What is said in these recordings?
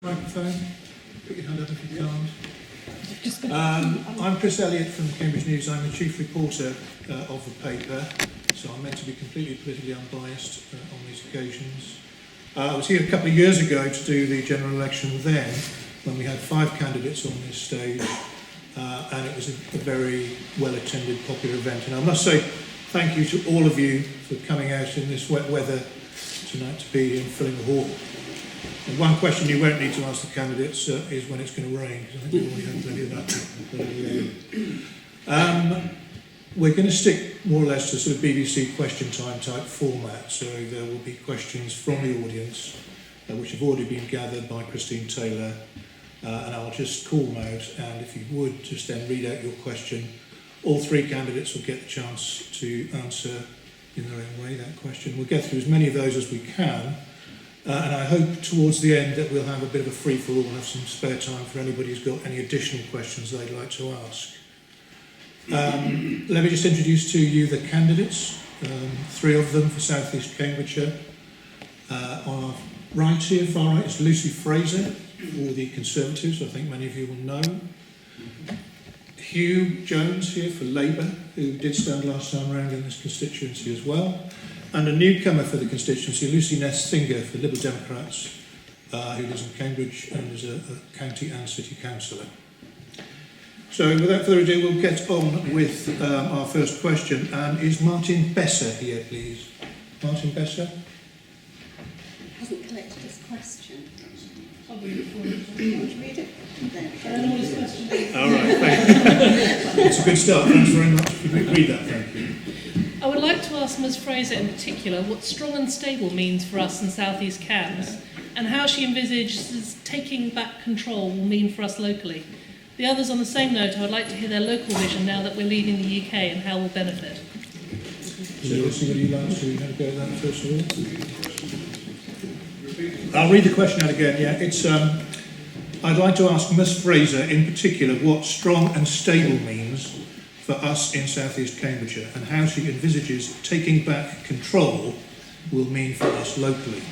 Microphone, put your hand up if you can't. I'm Chris Elliott from Cambridge News. I'm the chief reporter of the paper, so I'm meant to be completely politically unbiased on these occasions. I was here a couple of years ago to do the general election then, when we had 5 candidates on this stage, and it was a very well-attended, popular event. And I must say thank you to all of you for coming out in this wet weather tonight to be in filling the hall. And one question you won't need to ask the candidates is when it's going to rain, because I think we've already had plenty of that. We're going to stick more or less to sort of BBC question time type format, so there will be questions from the audience, which have already been gathered by Christine Taylor, and I'll just call them out, and if you would just then read out your question. All 3 candidates will get the chance to answer in their own way that question. We'll get through as many of those as we can. And I hope towards the end that we'll have a bit of a free-for-all and have some spare time for anybody who's got any additional questions they'd like to ask. Let me just introduce to you the candidates, 3 of them for South East Cambridgeshire. On our right here, far right, is Lucy Fraser for the Conservatives, I think many of you will know. Hugh Jones here for Labour, who did stand last time around in this constituency as well. And a newcomer for the constituency, Lucy Ness-Singer for Liberal Democrats, who lives in Cambridge and is a county and city councillor. So without further ado, we'll get on with our first question. And is Martin Besser here, please? Martin Besser? Hasn't collected his question. I'll read it for you. You want to read it? There we go. All right, thank you. It's a good start. Thanks very much. If you could read that, thank you. I would like to ask Ms Fraser in particular what strong and stable means for us in South East Cambs, and how she envisages taking back control will mean for us locally. The others on the same note, I would like to hear their local vision now that we're leaving the UK and how we'll benefit. So Lucy, would you like to have a go at that first of all? I'll read the question out again, yeah. It's, I'd like to ask Ms Fraser in particular what strong and stable means for us in South East Cambridgeshire, and how she envisages taking back control will mean for us locally.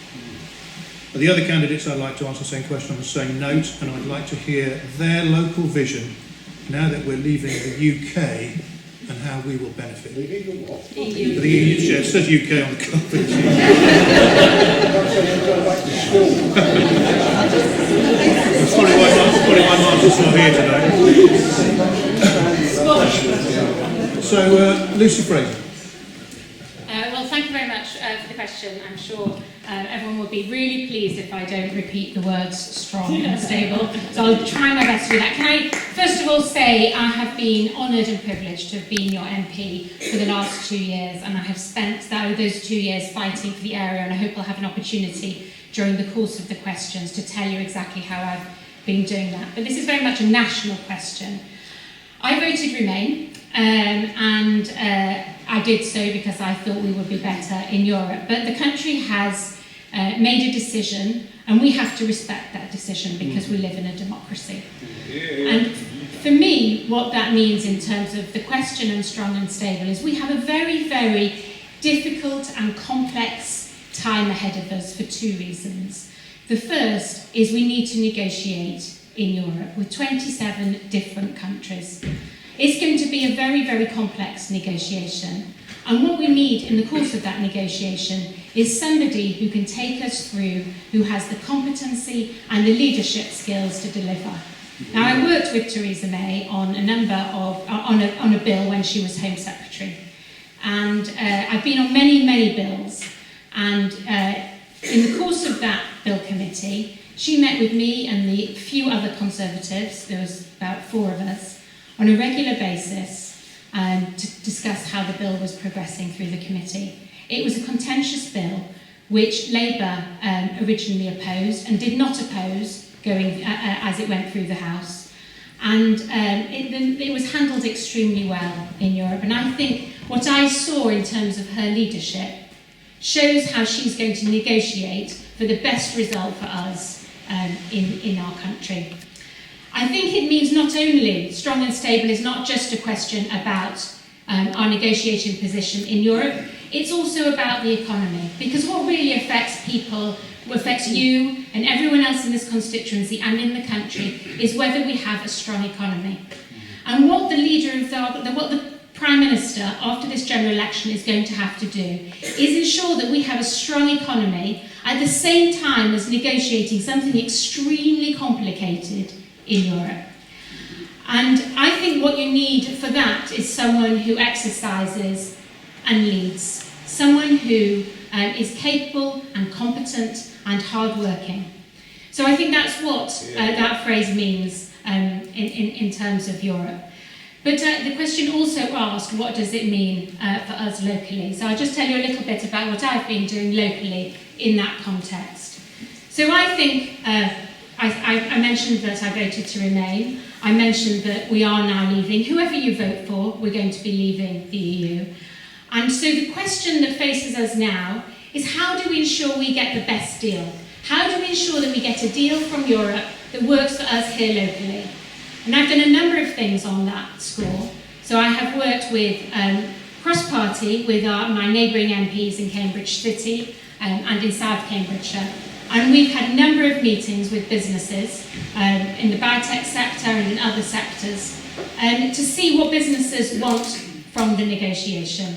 For the other candidates, I'd like to ask the same question on the same note, and I'd like to hear their local vision now that we're leaving the UK and how we will benefit. EU. The EU, yeah, it says UK on the card. That's probably why Martin's not here today. So, Lucy Fraser. Well, thank you very much for the question. I'm sure everyone will be really pleased if I don't repeat the words strong and stable. So I'll try my best to do that. Can I first of all say I have been honoured and privileged to have been your MP for the last 2 years, and I have spent those 2 years fighting for the area, and I hope I'll have an opportunity during the course of the questions to tell you exactly how I've been doing that. But this is very much a national question. I voted Remain, and I did so because I thought we would be better in Europe. But the country has made a decision, and we have to respect that decision because we live in a democracy. And for me, what that means in terms of the question on strong and stable is we have a very, very difficult and complex time ahead of us for 2 reasons. The first is we need to negotiate in Europe with 27 different countries. It's going to be a very, very complex negotiation. And what we need in the course of that negotiation is somebody who can take us through, who has the competency and the leadership skills to deliver. Now, I worked with Theresa May on a bill when she was Home Secretary. And I've been on many, many bills. And in the course of that bill committee, she met with me and the few other Conservatives, there was about 4 of us, on a regular basis to discuss how the bill was progressing through the committee. It was a contentious bill which Labour originally opposed and did not oppose going as it went through the House. And it was handled extremely well in Europe. And I think what I saw in terms of her leadership shows how she's going to negotiate for the best result for us in our country. I think it means not only strong and stable is not just a question about our negotiation position in Europe, it's also about the economy, because what really affects people affects you, and everyone else in this constituency and in the country is whether we have a strong economy. And what the leader of what the Prime Minister after this general election is going to have to do is ensure that we have a strong economy at the same time as negotiating something extremely complicated in Europe. And I think what you need for that is someone who exercises and leads, someone who is capable and competent and hardworking. So I think that's what that phrase means in terms of Europe. But the question also asked, what does it mean for us locally? So I'll just tell you a little bit about what I've been doing locally in that context. So I think, I mentioned that I voted to remain. I mentioned that we are now leaving. Whoever you vote for, we're going to be leaving the EU. And so the question that faces us now is, how do we ensure we get the best deal? How do we ensure that we get a deal from Europe that works for us here locally? And I've done a number of things on that score. So I have worked with cross-party with my neighbouring MPs in Cambridge City and in South Cambridgeshire. And we've had a number of meetings with businesses in the biotech sector and in other sectors to see what businesses want from the negotiation.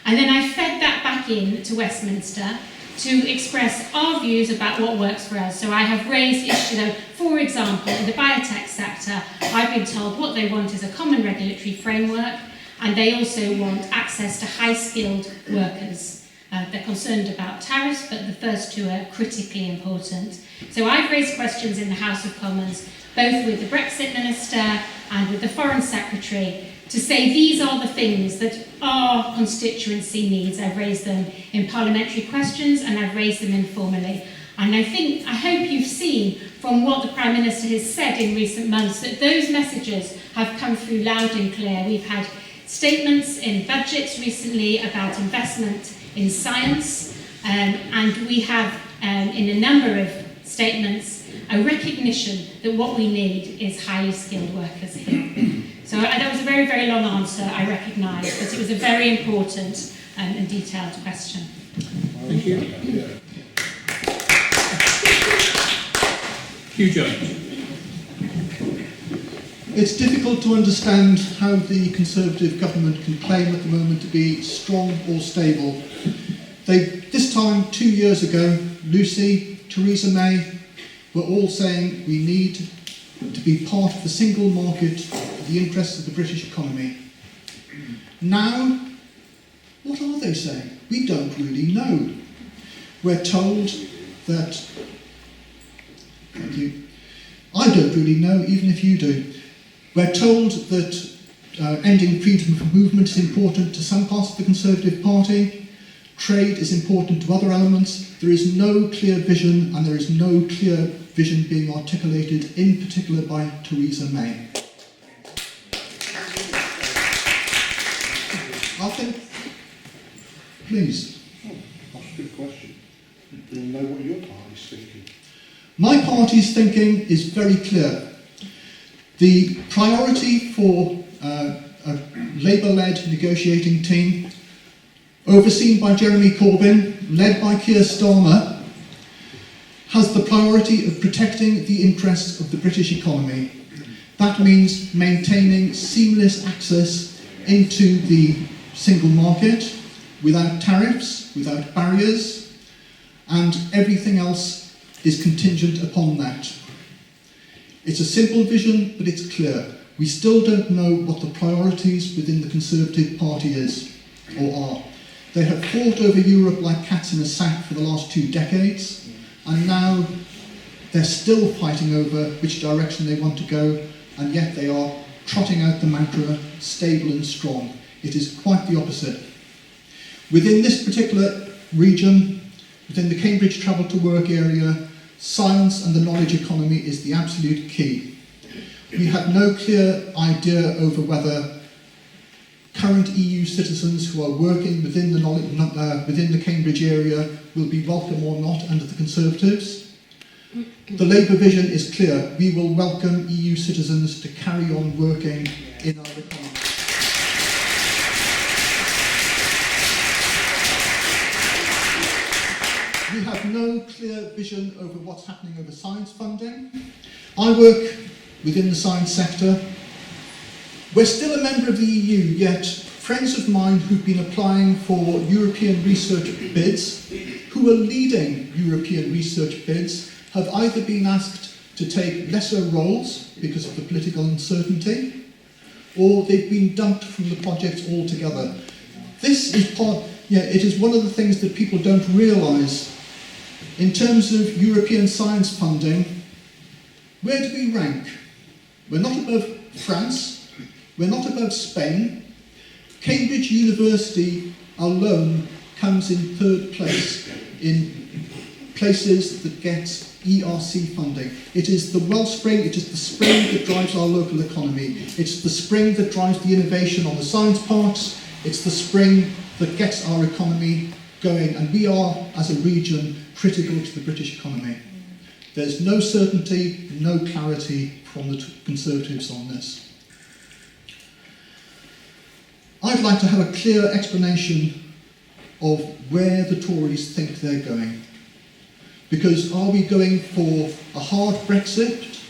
And then I fed that back in to Westminster to express our views about what works for us. So I have raised issues, for example, in the biotech sector, I've been told what they want is a common regulatory framework, and they also want access to high-skilled workers. They're concerned about tariffs, but the first two are critically important. So I've raised questions in the House of Commons, both with the Brexit Minister and with the Foreign Secretary, to say these are the things that our constituency needs. I've raised them in parliamentary questions and I've raised them informally. And I hope you've seen from what the Prime Minister has said in recent months that those messages have come through loud and clear. We've had statements in budgets recently about investment in science, and we have in a number of statements a recognition that what we need is highly skilled workers here. So that was a very, very long answer, I recognise, but it was a very important and detailed question. Thank you. Hugh Jones. It's difficult to understand how the Conservative government can claim at the moment to be strong or stable. This time, 2 years ago, Lucy, Theresa May were all saying we need to be part of the single market for the interests of the British economy. Now, what are they saying? We don't really know. We're told that... Thank you. I don't really know, even if you do. We're told that ending freedom of movement is important to some parts of the Conservative Party. Trade is important to other elements. There is no clear vision, and there is no clear vision being articulated, in particular by Theresa May. I think, please. Oh, that's a good question. Do you know what your party's thinking? My party's thinking is very clear. The priority for a Labour-led negotiating team, overseen by Jeremy Corbyn, led by Keir Starmer, has the priority of protecting the interests of the British economy. That means maintaining seamless access into the single market, without tariffs, without barriers, and everything else is contingent upon that. It's a simple vision, but it's clear. We still don't know what the priorities within the Conservative Party is, or are. They have fought over Europe like cats in a sack for the last 2 decades, and now they're still fighting over which direction they want to go, and yet they are trotting out the mantra, stable and strong. It is quite the opposite. Within this particular region, within the Cambridge Travel to Work area, science and the knowledge economy is the absolute key. We have no clear idea over whether current EU citizens who are working within the Cambridge area will be welcome or not under the Conservatives. The Labour vision is clear. We will welcome EU citizens to carry on working in our economy. We have no clear vision over what's happening over science funding. I work within the science sector. We're still a member of the EU, yet friends of mine who've been applying for European research bids, who are leading European research bids, have either been asked to take lesser roles because of the political uncertainty, or they've been dumped from the projects altogether. This is it is one of the things that people don't realise. In terms of European science funding, where do we rank? We're not above France, we're not above Spain. Cambridge University alone comes in 3rd place in places that get ERC funding. It is the wellspring, it is the spring that drives our local economy. It's the spring that drives the innovation on the science parks. It's the spring that gets our economy going, and we are, as a region, critical to the British economy. There's no certainty, no clarity from the Conservatives on this. I'd like to have a clear explanation of where the Tories think they're going. Because are we going for a hard Brexit,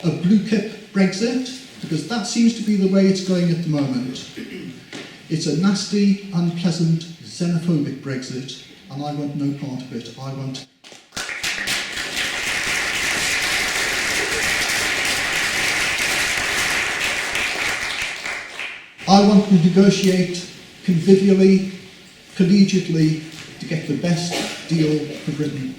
a blue chip Brexit? Because that seems to be the way it's going at the moment. It's a nasty, unpleasant, xenophobic Brexit, and I want no part of it. I want to negotiate convivially, collegiately, to get the best deal for Britain.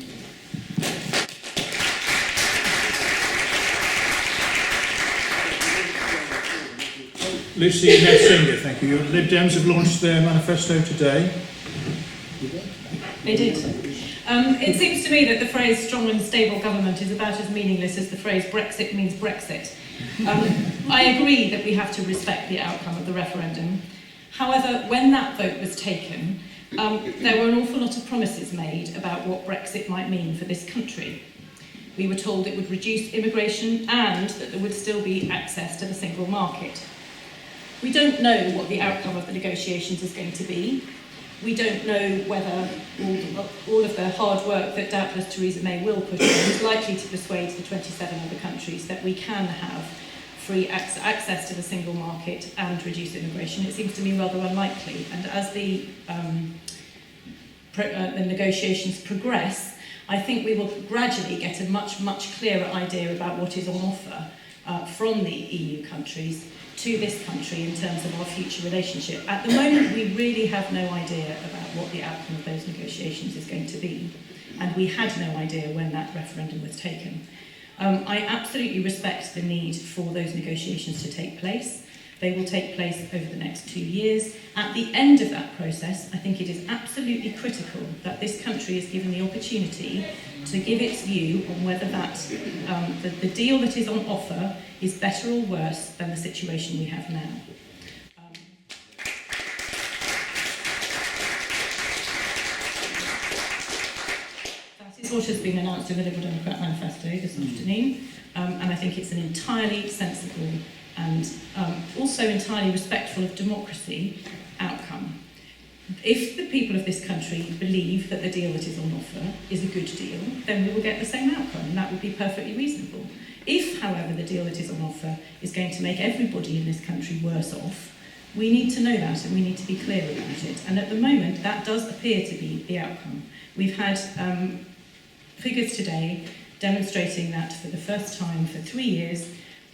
Lucy Metzinger, thank you. Your Lib Dems have launched their manifesto today. They did. It seems to me that the phrase strong and stable government is about as meaningless as the phrase Brexit means Brexit. I agree that we have to respect the outcome of the referendum. However, when that vote was taken, there were an awful lot of promises made about what Brexit might mean for this country. We were told it would reduce immigration and that there would still be access to the single market. We don't know what the outcome of the negotiations is going to be. We don't know whether all of the hard work that doubtless Theresa May will put in is likely to persuade the 27 other countries that we can have free access to the single market and reduce immigration. It seems to me rather unlikely. And as the negotiations progress, I think we will gradually get a much, much clearer idea about what is on offer from the EU countries to this country in terms of our future relationship. At the moment, we really have no idea about what the outcome of those negotiations is going to be, and we had no idea when that referendum was taken. I absolutely respect the need for those negotiations to take place. They will take place over the next 2 years. At the end of that process, I think it is absolutely critical that this country is given the opportunity to give its view on whether that the deal that is on offer is better or worse than the situation we have now. That is what has been announced in the Liberal Democrat Manifesto this afternoon, and I think it's an entirely sensible and also entirely respectful of democracy outcome. If the people of this country believe that the deal that is on offer is a good deal, then we will get the same outcome, and that would be perfectly reasonable. If, however, the deal that is on offer is going to make everybody in this country worse off, we need to know that and we need to be clear about it. And at the moment, that does appear to be the outcome. We've had figures today demonstrating that for the first time for 3 years,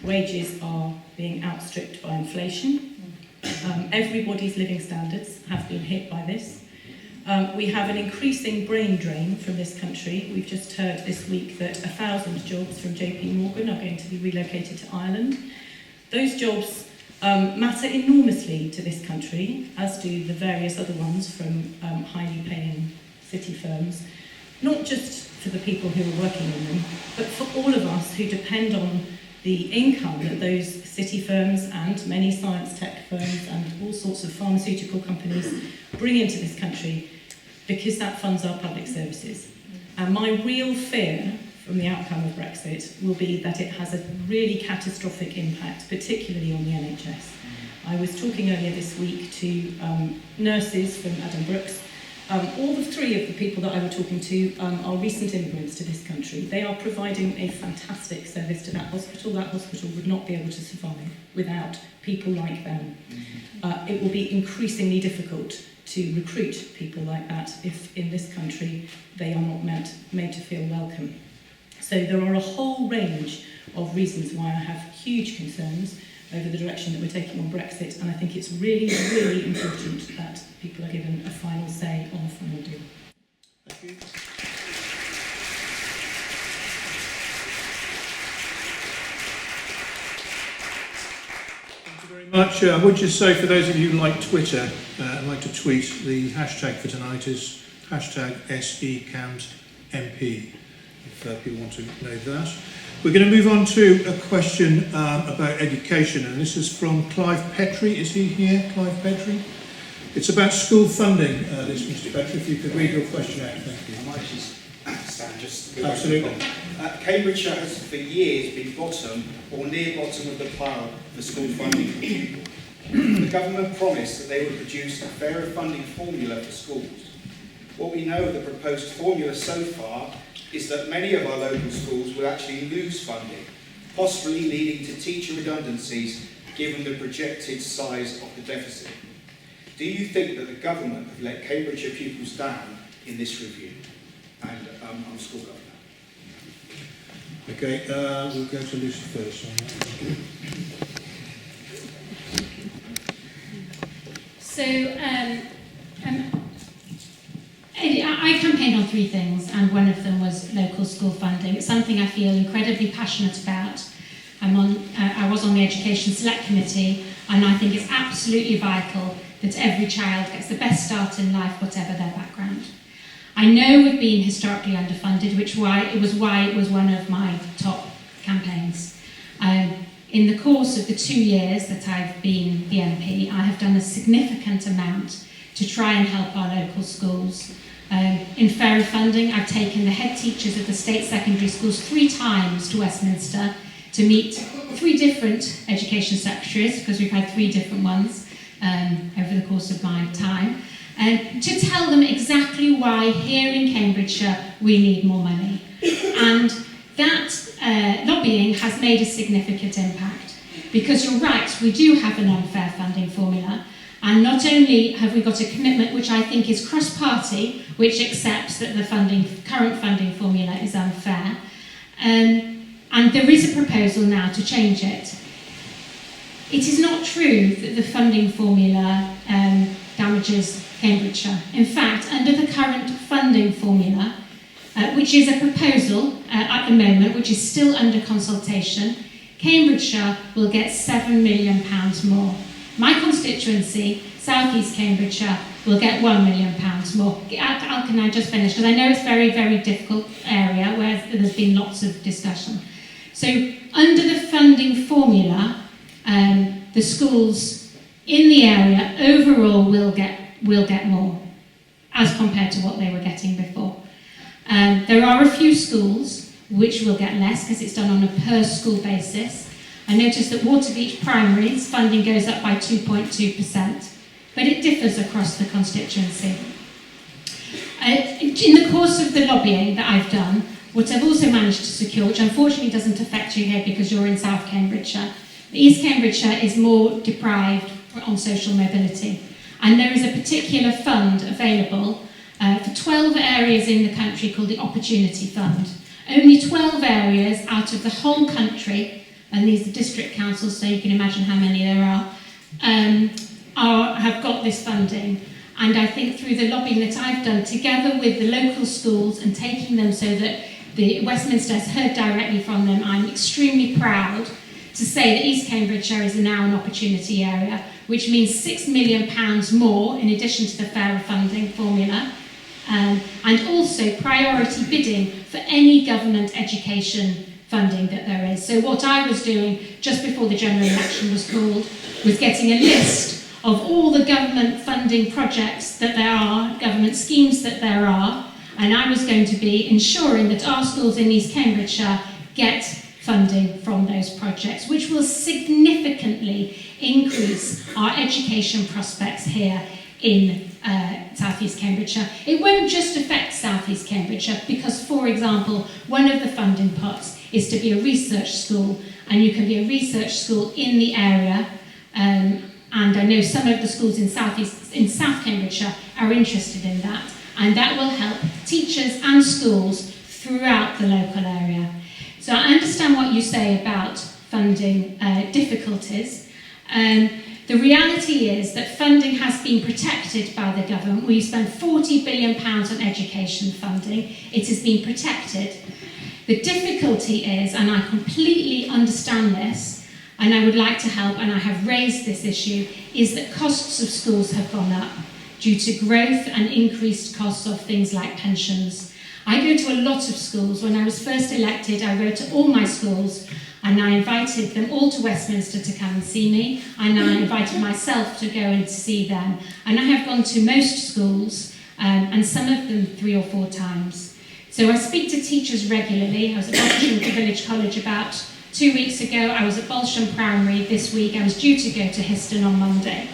wages are being outstripped by inflation. Everybody's living standards have been hit by this. We have an increasing brain drain from this country. We've just heard this week that 1,000 jobs from JP Morgan are going to be relocated to Ireland. Those jobs matter enormously to this country, as do the various other ones from highly paying city firms, not just for the people who are working in them, but for all of us who depend on the income that those city firms and many science tech firms and all sorts of pharmaceutical companies bring into this country, because that funds our public services. And my real fear from the outcome of Brexit will be that it has a really catastrophic impact, particularly on the NHS. I was talking earlier this week to nurses from Adam Brooks, All the three of the people that I was talking to are recent immigrants to this country. They are providing a fantastic service to that hospital. That hospital would not be able to survive without people like them. It will be increasingly difficult to recruit people like that if in this country they are not made to feel welcome. So there are a whole range of reasons why I have huge concerns over the direction that we're taking on Brexit, and I think it's really, really important that people are given a final say on the final deal. Thank you. Thank you very much. I would just say, for those of you who like Twitter and like to tweet, the hashtag for tonight is hashtag SECAMSMP, if people want to know that. We're going to move on to a question about education, and this is from Clive Petrie. Is he here, Clive Petrie? It's about school funding, this, Mr. Petrie. If you could read your question out, thank you. I might just stand just... Absolutely. Cambridgeshire has for years been bottom or near bottom of the pile for school funding. The government promised that they would produce a fairer funding formula for schools. What we know of the proposed formula so far is that many of our local schools will actually lose funding, possibly leading to teacher redundancies given the projected size of the deficit. Do you think that the government have let Cambridgeshire pupils down in this review? And I'm school governor. Okay, we'll go to Lucy first on that. Thank you. So, I campaigned on three things, and one of them was local school funding. It's something I feel incredibly passionate about. I was on the Education Select Committee, and I think it's absolutely vital that every child gets the best start in life, whatever their background. I know we've been historically underfunded, which it was one of my top campaigns. In the course of the 2 years that I've been the MP, I have done a significant amount to try and help our local schools. In fairer funding, I've taken the head teachers of the state secondary schools 3 times to Westminster to meet 3 different education secretaries, because we've had 3 different ones over the course of my time, to tell them exactly why here in Cambridgeshire we need more money. And that lobbying has made a significant impact, because you're right, we do have an unfair funding formula. And not only have we got a commitment which I think is cross-party, which accepts that the current funding formula is unfair, and there is a proposal now to change it. It is not true that the funding formula damages Cambridgeshire. In fact, under the current funding formula, which is a proposal at the moment, which is still under consultation, Cambridgeshire will get £7 million more. My constituency, South East Cambridgeshire, will get £1 million more. Can I just finish? Because I know it's a very, very difficult area where there's been lots of discussion. So under the funding formula, the schools in the area overall will get more as compared to what they were getting before. There are a few schools which will get less because it's done on a per school basis. I noticed that Waterbeach Primary's funding goes up by 2.2%, but it differs across the constituency. In the course of the lobbying that I've done, what I've also managed to secure, which unfortunately doesn't affect you here because you're in South Cambridgeshire, East Cambridgeshire is more deprived on social mobility. And there is a particular fund available for 12 areas in the country called the Opportunity Fund. Only 12 areas out of the whole country, and these are district councils, so you can imagine how many there are, have got this funding. And I think through the lobbying that I've done, together with the local schools and taking them so that the Westminster has heard directly from them, I'm extremely proud to say that East Cambridgeshire is now an opportunity area, which means £6 million more in addition to the fairer funding formula, and also priority bidding for any government education funding that there is. So what I was doing just before the general election was called was getting a list of all the government funding projects that there are, government schemes that there are, and I was going to be ensuring that our schools in East Cambridgeshire get funding from those projects, which will significantly increase our education prospects here in South East Cambridgeshire. It won't just affect South East Cambridgeshire because, for example, one of the funding pots is to be a research school, and you can be a research school in the area. And I know some of the schools in South Cambridgeshire are interested in that, and that will help teachers and schools throughout the local area. So I understand what you say about funding difficulties. The reality is that funding has been protected by the government. We spend £40 billion on education funding. It has been protected. The difficulty is, and I completely understand this, and I would like to help, and I have raised this issue, is that costs of schools have gone up due to growth and increased costs of things like pensions. I go to a lot of schools. When I was first elected, I wrote to all my schools, and I invited them all to Westminster to come and see me, and I invited myself to go and see them. And I have gone to most schools, and some of them 3 or 4 times. So I speak to teachers regularly. I was at Balsham Village College about 2 weeks ago. I was at Balsham Primary this week. I was due to go to Histon on Monday.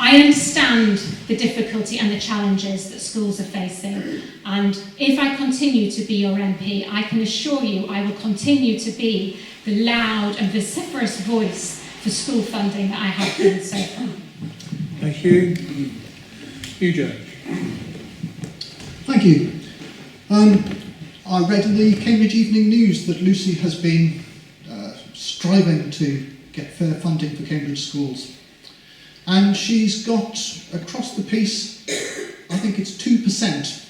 I understand the difficulty and the challenges that schools are facing, and if I continue to be your MP, I can assure you I will continue to be the loud and vociferous voice for school funding that I have been so far. Thank you. You, Joe. Thank you. I read in the Cambridge Evening News that Lucy has been striving to get fair funding for Cambridge schools. And she's got, across the piece, I think it's 2%.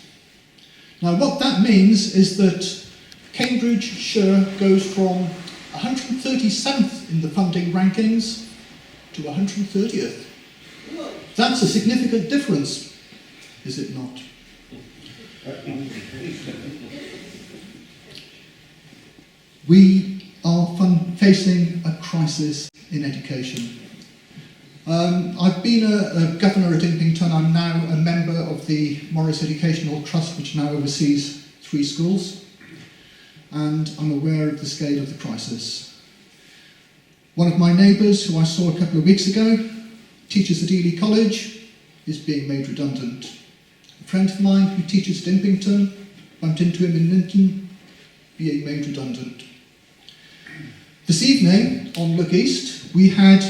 Now what that means is that Cambridgeshire goes from 137th in the funding rankings to 130th. That's a significant difference, is it not? We are facing a crisis in education. I've been a governor at Impington. I'm now a member of the Morris Educational Trust, which now oversees 3 schools, and I'm aware of the scale of the crisis. One of my neighbours, who I saw a couple of weeks ago, teaches at Ely College, is being made redundant. A friend of mine who teaches at Impington, bumped into him in Linton, being made redundant. This evening, on Look East, we had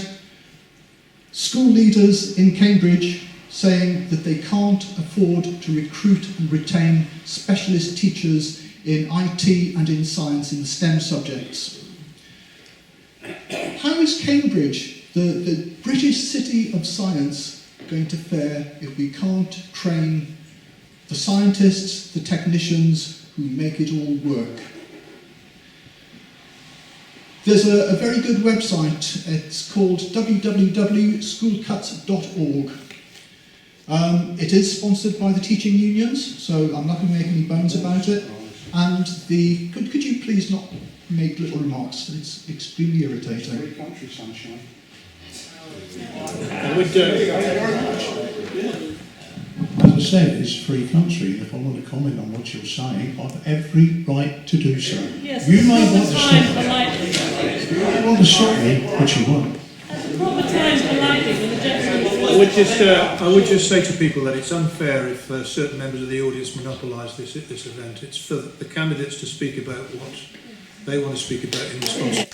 school leaders in Cambridge saying that they can't afford to recruit and retain specialist teachers in IT and in science in the STEM subjects. How is Cambridge, the British city of science, going to fare if we can't train the scientists, the technicians who make it all work? There's a very good website. It's called www.schoolcuts.org. It is sponsored by the teaching unions, so I'm not going to make any bones about it. And could you please not make little remarks? It's extremely irritating. Free country, sunshine. I would, As I said, it's a free country, and if I want to comment on what you're saying, I've every right to do so. Yes, You may at want the to time, stop me. politely. You may want to stop me, but you won't. At the proper time, politely, when the gentleman... I would just say to people that it's unfair if certain members of the audience monopolise this event. It's for the candidates to speak about what they want to speak about in response.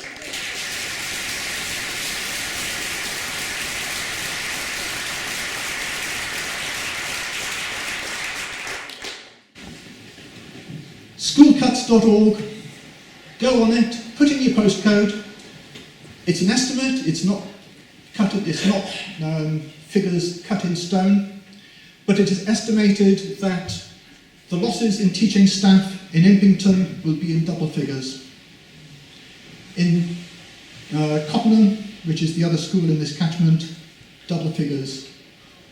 Schoolcuts.org, go on it, put in your postcode. It's an estimate, it's not figures cut in stone, but it is estimated that the losses in teaching staff in Impington will be in double figures. In Cottenham, which is the other school in this catchment, double figures.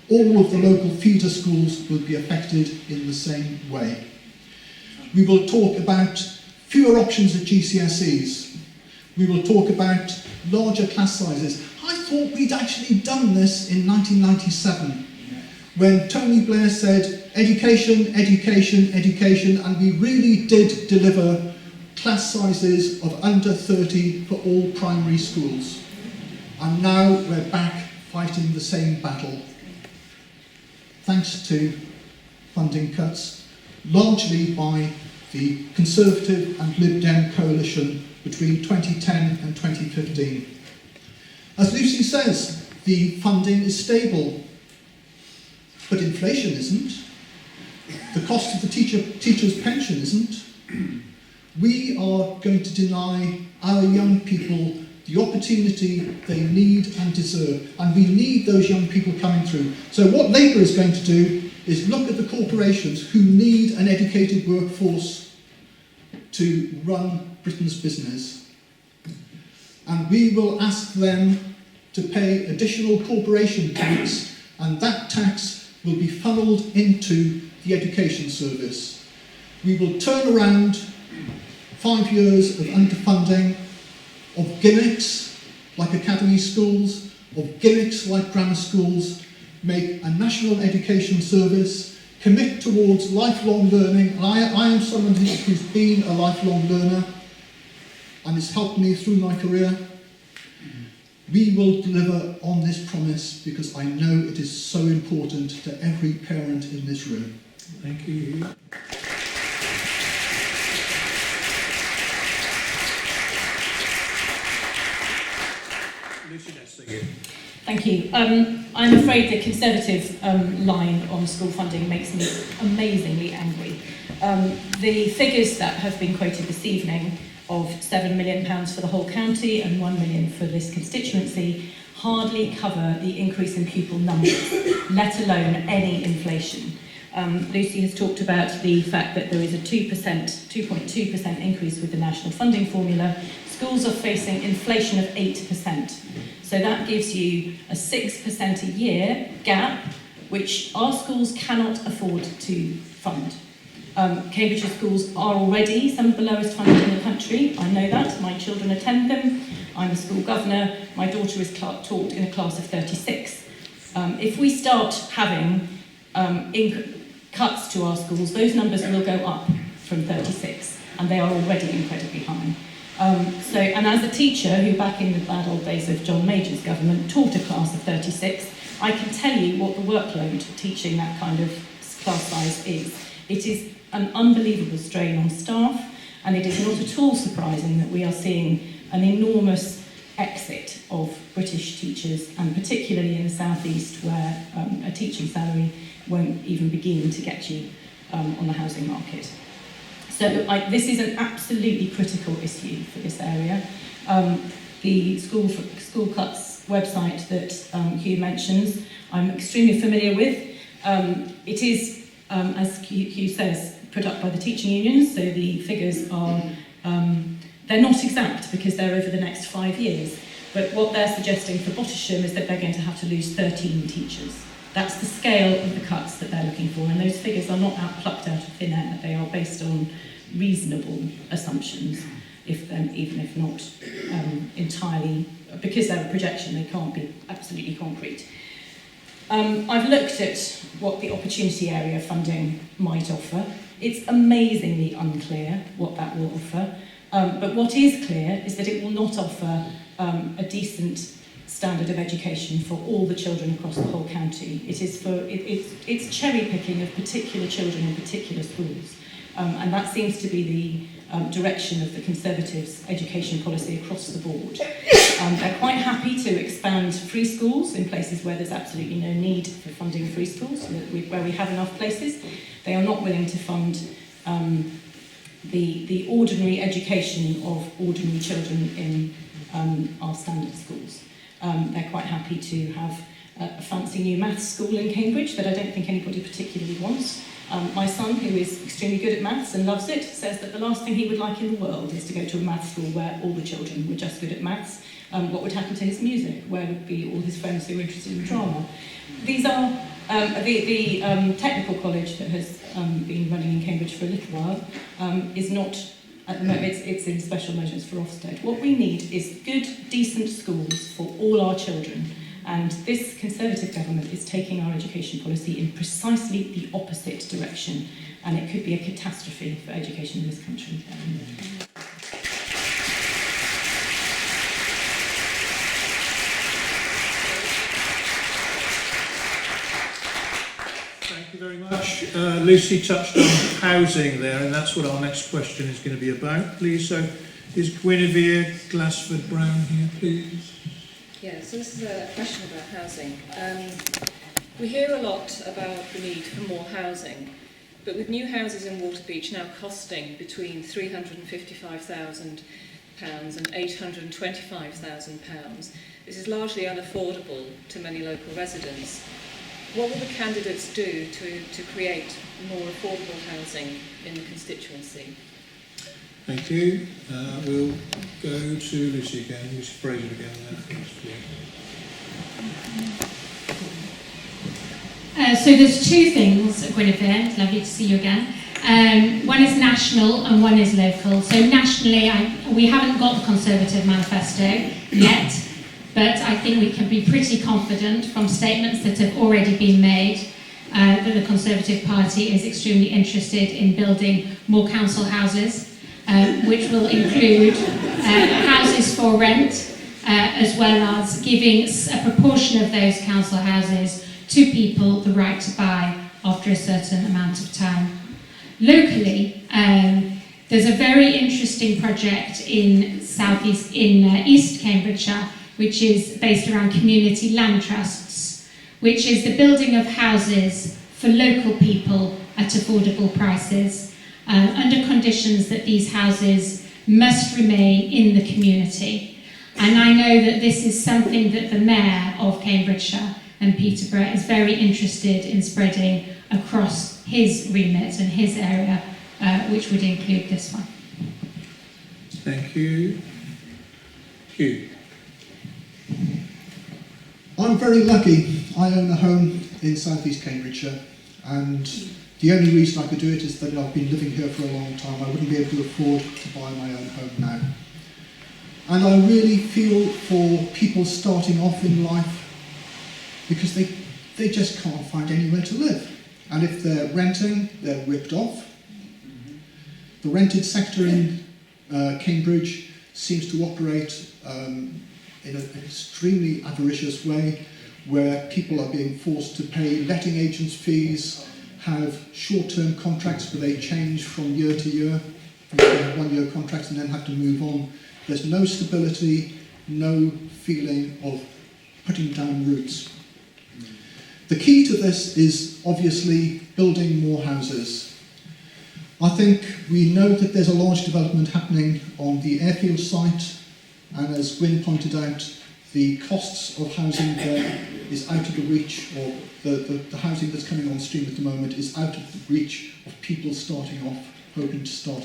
All of the local feeder schools will be affected in the same way. We will talk about fewer options at GCSEs. We will talk about larger class sizes. I thought we'd actually done this in 1997, when Tony Blair said, education, education, education, and we really did deliver class sizes of under 30 for all primary schools. And now we're back fighting the same battle. thanks to funding cuts, largely by the Conservative and Lib Dem coalition between 2010 and 2015. As Lucy says, the funding is stable, but inflation isn't. The cost of the teacher's pension isn't. We are going to deny our young people the opportunity they need and deserve, and we need those young people coming through. So what Labour is going to do is look at the corporations who need an educated workforce to run Britain's business, and we will ask them to pay additional corporation tax, and that tax will be funneled into the education service. We will turn around 5 years of underfunding, of gimmicks like academy schools, of gimmicks like grammar schools, make a national education service, commit towards lifelong learning. And I am someone who's been a lifelong learner, and it's helped me through my career. We will deliver on this promise because I know it is so important to every parent in this room. Thank you. Lucy, next again. Thank you. I'm afraid the Conservative line on school funding makes me amazingly angry. The figures that have been quoted this evening of £7 million for the whole county and £1 million for this constituency hardly cover the increase in pupil numbers, let alone any inflation. Lucy has talked about the fact that there is a 2.2% increase with the national funding formula. Schools are facing inflation of 8%. So that gives you a 6% a year gap, which our schools cannot afford to fund. Cambridgeshire schools are already some of the lowest funded in the country. I know that. My children attend them. I'm a school governor. My daughter is taught in a class of 36. If we start having cuts to our schools, those numbers will go up from 36, and they are already incredibly high. And as a teacher who back in the bad old days of John Major's government taught a class of 36, I can tell you what the workload teaching that kind of class size is. It is an unbelievable strain on staff, and it is not at all surprising that we are seeing an enormous exit of British teachers, and particularly in the southeast, where a teaching salary won't even begin to get you on the housing market. So this is an absolutely critical issue for this area. The School Cuts website that Hugh mentions, I'm extremely familiar with. It is, as Hugh says, put up by the teaching unions, so the figures are, they're not exact because they're over the next 5 years, but what they're suggesting for Bottisham is that they're going to have to lose 13 teachers. That's the scale of the cuts that they're looking for, and those figures are not plucked out of thin air. They are based on reasonable assumptions, even if not entirely, because they're a projection, they can't be absolutely concrete. I've looked at what the opportunity area funding might offer. It's amazingly unclear what that will offer, but what is clear is that it will not offer a decent standard of education for all the children across the whole county. It's cherry picking of particular children in particular schools, and that seems to be the direction of the Conservatives' education policy across the board. They're quite happy to expand free schools in places where there's absolutely no need for funding free schools, where we have enough places. They are not willing to fund the ordinary education of ordinary children in our standard schools. They're quite happy to have a fancy new maths school in Cambridge that I don't think anybody particularly wants. My son, who is extremely good at maths and loves it, says that the last thing he would like in the world is to go to a maths school where all the children were just good at maths. What would happen to his music? Where would be all his friends who were interested in drama? These are the technical college that has been running in Cambridge for a little while is not. At the moment, it's in special measures for Ofsted. What we need is good, decent schools for all our children. And this Conservative government is taking our education policy in precisely the opposite direction. And it could be a catastrophe for education in this country. Lucy touched on housing there, and that's what our next question is going to be about, please. So is Guinevere Glassford-Brown here, please? Yeah, so this is a question about housing. We hear a lot about the need for more housing, but with new houses in Waterbeach now costing between £355,000 and £825,000, this is largely unaffordable to many local residents. What will the candidates do to create more affordable housing in the constituency? Thank you. We'll go to Lucy again. Lucy Fraser again there, please. So there's two things, Guinevere, it's lovely to see you again. One is national and one is local. So nationally, we haven't got the Conservative manifesto yet, but I think we can be pretty confident from statements that have already been made that the Conservative Party is extremely interested in building more council houses, which will include houses for rent, as well as giving a proportion of those council houses to people the right to buy after a certain amount of time. Locally, there's a very interesting project in East Cambridgeshire, which is based around community land trusts, which is the building of houses for local people at affordable prices, under conditions that these houses must remain in the community. And I know that this is something that the Mayor of Cambridgeshire and Peterborough is very interested in spreading across his remit and his area, which would include this one. Thank you. Hugh. I'm very lucky. I own a home in South East Cambridgeshire, and the only reason I could do it is that I've been living here for a long time. I wouldn't be able to afford to buy my own home now. And I really feel for people starting off in life, because they just can't find anywhere to live. And if they're renting, they're ripped off. The rented sector in Cambridge seems to operate in an extremely avaricious way, where people are being forced to pay letting agents' fees, have short-term contracts where they change from year to year, one-year contracts, and then have to move on. There's no stability, no feeling of putting down roots. The key to this is obviously building more houses. I think we know that there's a large development happening on the airfield site, and as Gwyn pointed out, the costs of housing there is out of the reach, or the housing that's coming on stream at the moment is out of the reach of people starting off, hoping to start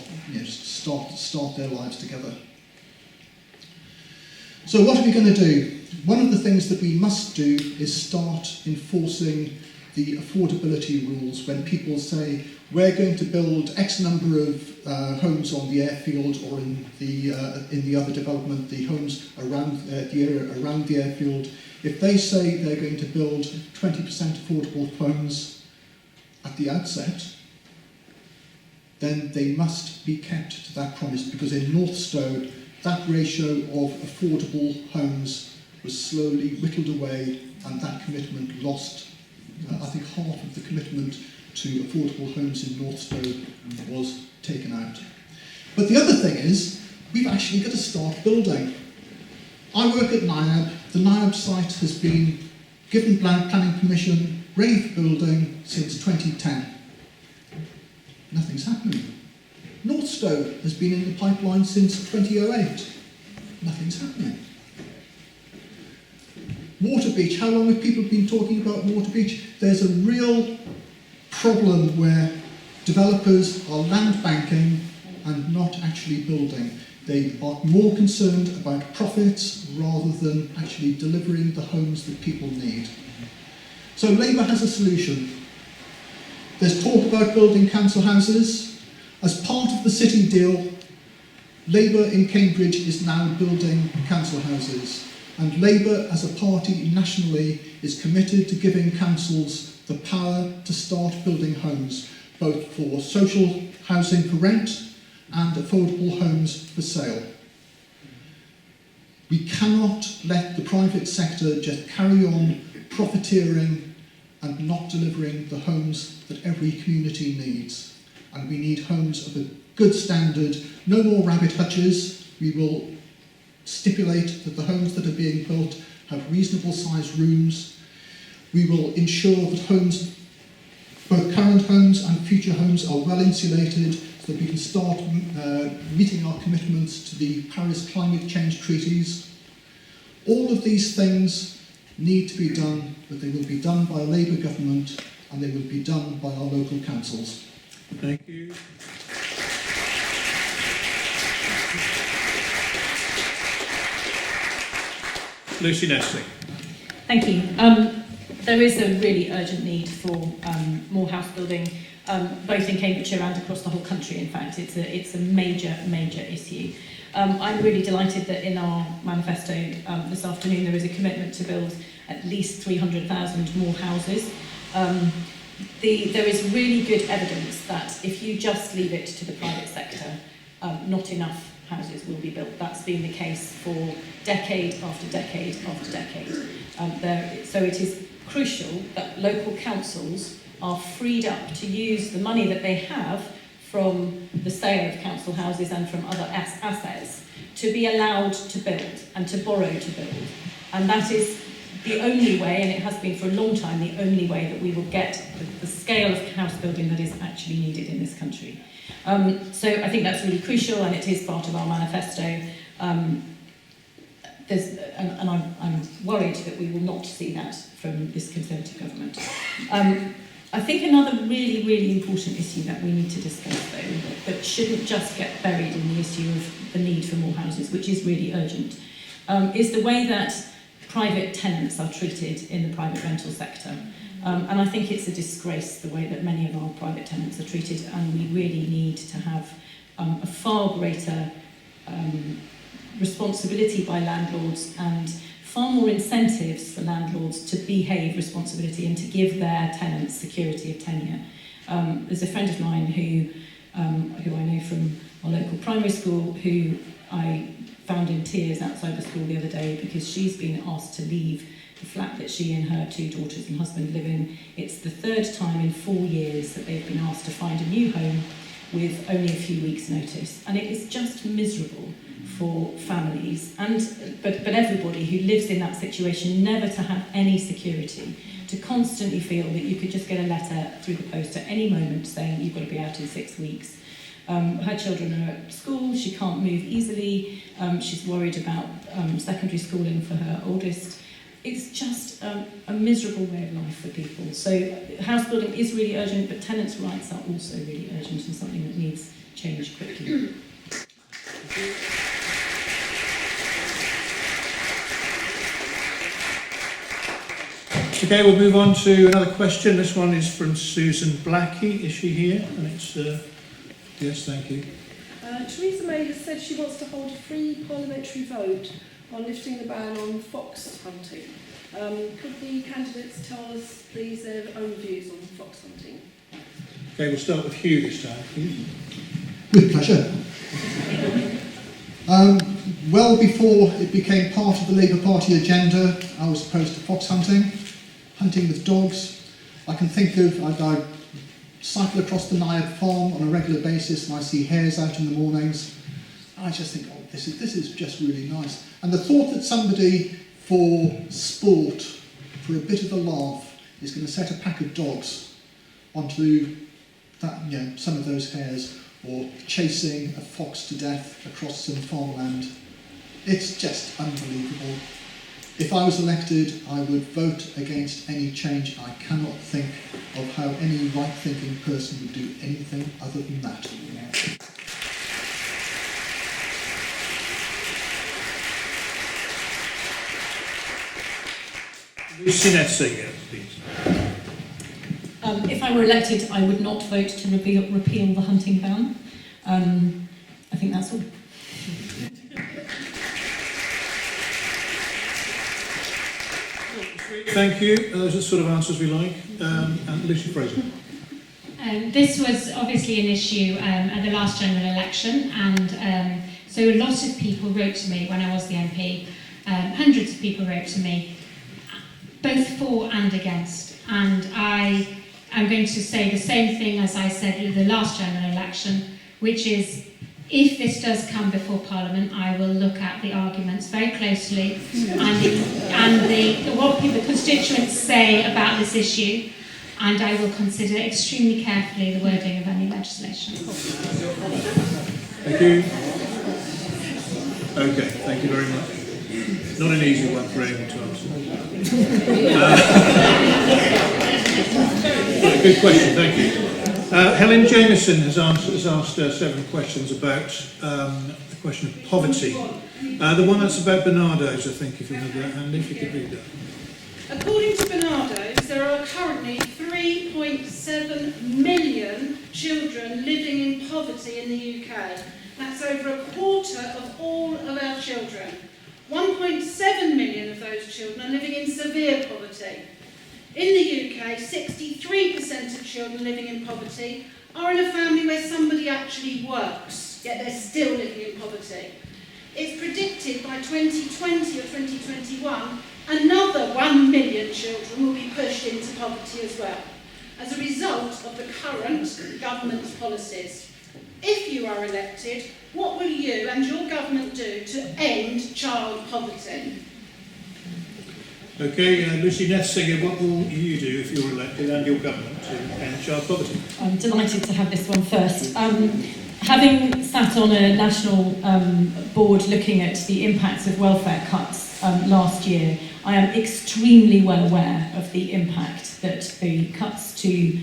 their lives together. So what are we going to do? One of the things that we must do is start enforcing the affordability rules. When people say, we're going to build X number of homes on the airfield, or in the other development, the homes around the area around the airfield, if they say they're going to build 20% affordable homes at the outset, then they must be kept to that promise, because in Northstowe, that ratio of affordable homes was slowly whittled away, and that commitment lost. I think half of the commitment to affordable homes in Northstowe was taken out. But the other thing is, we've actually got to start building. I work at NIAB. The NIAB site has been given planning permission, ready for building since 2010. Nothing's happening. Northstowe has been in the pipeline since 2008. Nothing's happening. Waterbeach, how long have people been talking about Waterbeach? There's a real problem where developers are land banking and not actually building. They are more concerned about profits rather than actually delivering the homes that people need. So Labour has a solution. There's talk about building council houses. As part of the city deal, Labour in Cambridge is now building council houses. And Labour as a party nationally is committed to giving councils the power to start building homes, both for social housing for rent and affordable homes for sale. We cannot let the private sector just carry on profiteering and not delivering the homes that every community needs. And we need homes of a good standard, no more rabbit hutches. We will stipulate that the homes that are being built have reasonable sized rooms. We will ensure that homes, both current homes and future homes, are well insulated so that we can start meeting our commitments to the Paris Climate Change Treaties. All of these things need to be done, but they will be done by a Labour government and they will be done by our local councils. Thank you. Lucy Nestle. Thank you. There is a really urgent need for more house building, both in Cambridgeshire and across the whole country. In fact, it's a major issue. I'm really delighted that in our manifesto this afternoon there is a commitment to build at least 300,000 more houses. There is really good evidence that if you just leave it to the private sector, not enough houses will be built. That's been the case for decade after decade after decade. So it is crucial that local councils are freed up to use the money that they have from the sale of council houses and from other assets to be allowed to build and to borrow to build. And that is the only way, and it has been for a long time, the only way that we will get the scale of house building that is actually needed in this country. So I think that's really crucial, and it is part of our manifesto. I'm worried that we will not see that from this Conservative government. I think another really important issue that we need to discuss, though, that shouldn't just get buried in the issue of the need for more houses, which is really urgent, is the way that private tenants are treated in the private rental sector. And I think it's a disgrace the way that many of our private tenants are treated, and we really need to have a far greater responsibility by landlords and far more incentives for landlords to behave responsibility and to give their tenants security of tenure. There's a friend of mine who I know from our local primary school who I found in tears outside the school the other day because she's been asked to leave the flat that she and her 2 daughters and husband live in. It's the 3rd time in 4 years that they've been asked to find a new home with only a few weeks' notice. And it is just miserable for families but everybody who lives in that situation, never to have any security, to constantly feel that you could just get a letter through the post at any moment saying you've got to be out in 6 weeks. Her children are at school, she can't move easily, she's worried about secondary schooling for her oldest. It's just a miserable way of life for people. So house building is really urgent, but tenants' rights are also really urgent and something that needs change quickly. Okay, we'll move on to another question. This one is from Susan Blackie. Is she here? And it's yes, thank you. Theresa May has said she wants to hold a free parliamentary vote on lifting the ban on fox hunting. Could the candidates tell us, please, their own views on fox hunting? Okay, we'll start with Hugh this time, please. With pleasure. Well before it became part of the Labour Party agenda, I was opposed to fox hunting with dogs. I can think of, I cycle across the Naiad farm on a regular basis and I see hares out in the mornings. I just think, oh, this is just really nice. And the thought that somebody, for sport, for a bit of a laugh, is going to set a pack of dogs onto that, some of those hares, or chasing a fox to death across some farmland, it's just unbelievable. If I was elected, I would vote against any change. I cannot think of how any right-thinking person would do anything other than that. Lucy Nestle, please. If I were elected, I would not vote to repeal the hunting ban. I think that's all. Thank you. Those are the sort of answers we like. And Lucy Fraser. This was obviously an issue at the last general election, and so a lot of people wrote to me when I was the MP. Hundreds of people wrote to me, both for and against. and I am going to say the same thing as I said in the last general election, which is, if this does come before Parliament, I will look at the arguments very closely and what the constituents say about this issue, and I will consider extremely carefully the wording of any legislation. Thank you. Okay, thank you very much. Not an easy one for anyone to answer. Good question, thank you. Helen Jameson has asked 7 questions about the question of poverty. The one that's about Bernardo's, I think, if you have that, Andy, if you could read that. According to Bernardo's, there are currently 3.7 million children living in poverty in the UK. That's over a quarter of all of our children. 1.7 million of those children are living in severe poverty. In the UK, 63% of children living in poverty are in a family where somebody actually works, yet they're still living in poverty. It's predicted by 2020 or 2021, another 1 million children will be pushed into poverty as well, as a result of the current government's policies. If you are elected, what will you and your government do to end child poverty? Okay, Lucy Nethsinger, what will you do if you're elected and your government to end child poverty? I'm delighted to have this one first. Having sat on a national board looking at the impacts of welfare cuts last year, I am extremely well aware of the impact that the cuts to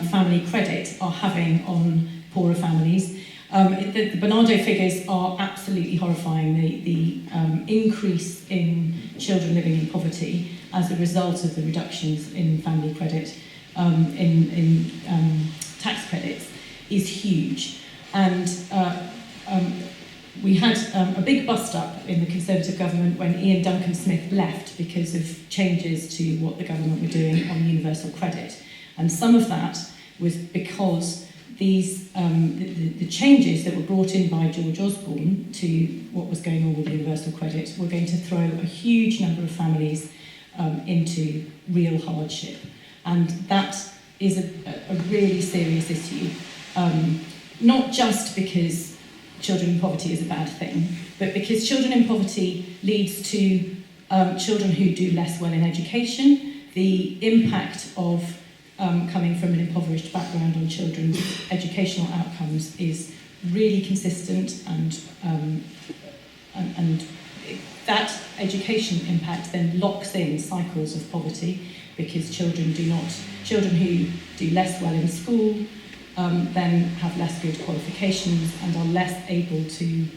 family credit are having on poorer families. The Bernardo figures are absolutely horrifying. The increase in children living in poverty as a result of the reductions in family credit, in tax credits, is huge. And we had a big bust-up in the Conservative government when Ian Duncan Smith left because of changes to what the government were doing on universal credit. And some of that was because these the changes that were brought in by George Osborne to what was going on with universal credit were going to throw a huge number of families into real hardship. And that is a really serious issue, not just because children in poverty is a bad thing, but because children in poverty leads to children who do less well in education. The impact of coming from an impoverished background on children's educational outcomes is really consistent, and that education impact then locks in cycles of poverty, because children who do less well in school then have less good qualifications and are less able to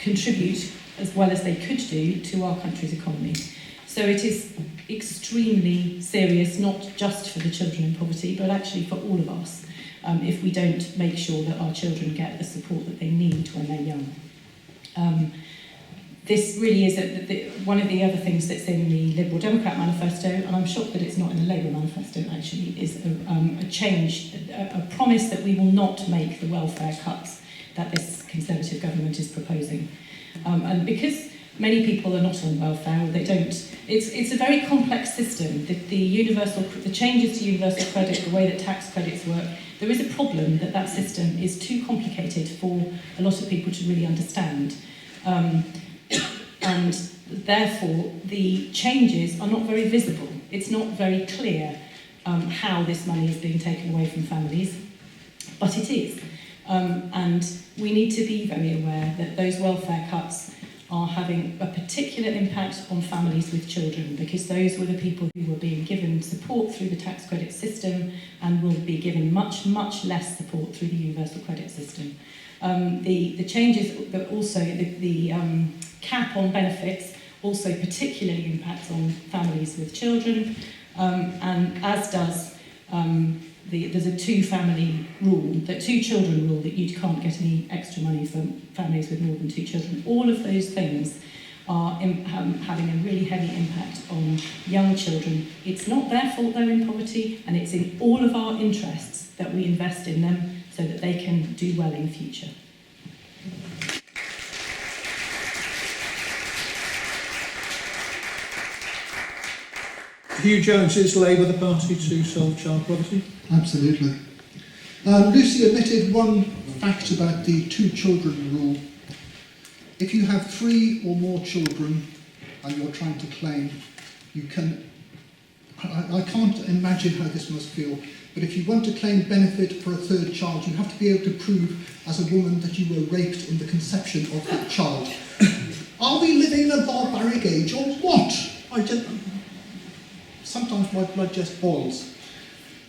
contribute as well as they could do to our country's economy. So it is extremely serious, not just for the children in poverty, but actually for all of us, if we don't make sure that our children get the support that they need when they're young. This really is one of the other things that's in the Liberal Democrat manifesto, and I'm shocked that it's not in the Labour manifesto actually, is a change, a promise that we will not make the welfare cuts that this Conservative government is proposing. And because many people are not on welfare, or they don't. It's a very complex system. The changes to universal credit, the way that tax credits work, there is a problem that system is too complicated for a lot of people to really understand. And therefore, the changes are not very visible. It's not very clear how this money is being taken away from families, but it is. And we need to be very aware that those welfare cuts are having a particular impact on families with children, because those were the people who were being given support through the tax credit system and will be given much, much less support through the universal credit system. The changes, but also the cap on benefits also particularly impacts on families with children, and as does there's a two-family rule, the two-children rule, that you can't get any extra money for families with more than 2 children. All of those things are having a really heavy impact on young children. It's not their fault they're in poverty, and it's in all of our interests that we invest in them so that they can do well in the future. Hugh Jones, is Labour the party to solve child poverty? Absolutely. Lucy omitted one fact about the 2 children rule. If you have 3 or more children and you're trying to claim, you can... I can't imagine how this must feel, but if you want to claim benefit for a 3rd child, you have to be able to prove as a woman that you were raped in the conception of that child. Are we living in a barbaric age or what? Sometimes my blood just boils.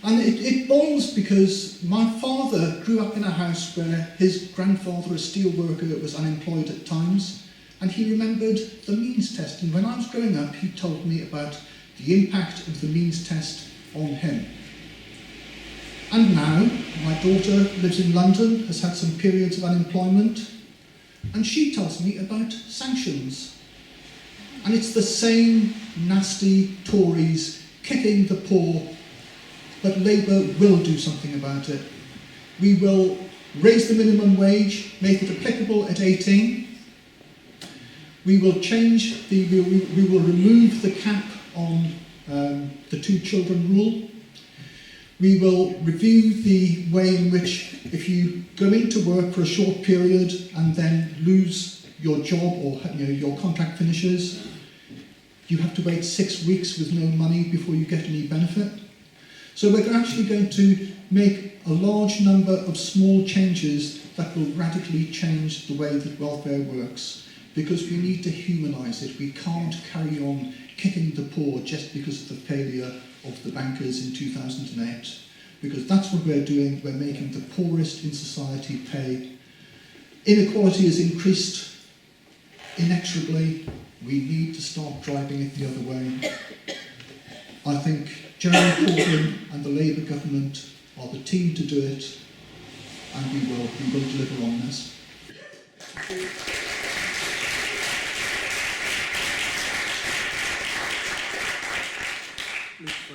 And it boils because my father grew up in a house where his grandfather, a steel worker, was unemployed at times, and he remembered the means test. And when I was growing up, he told me about the impact of the means test on him. And now, my daughter lives in London, has had some periods of unemployment, and she tells me about sanctions. And it's the same nasty Tories kicking the poor, but Labour will do something about it. We will raise the minimum wage, make it applicable at 18. We will change we will remove the cap on the 2 children rule. We will review the way in which if you go into work for a short period and then lose your job or your contract finishes, you have to wait 6 weeks with no money before you get any benefit. So we're actually going to make a large number of small changes that will radically change the way that welfare works, because we need to humanise it. We can't carry on kicking the poor just because of the failure of the bankers in 2008, because that's what we're doing. We're making the poorest in society pay. Inequality has increased inexorably. We need to start driving it the other way. I think Jeremy Corbyn and the Labour government are the team to do it, and we will deliver on this.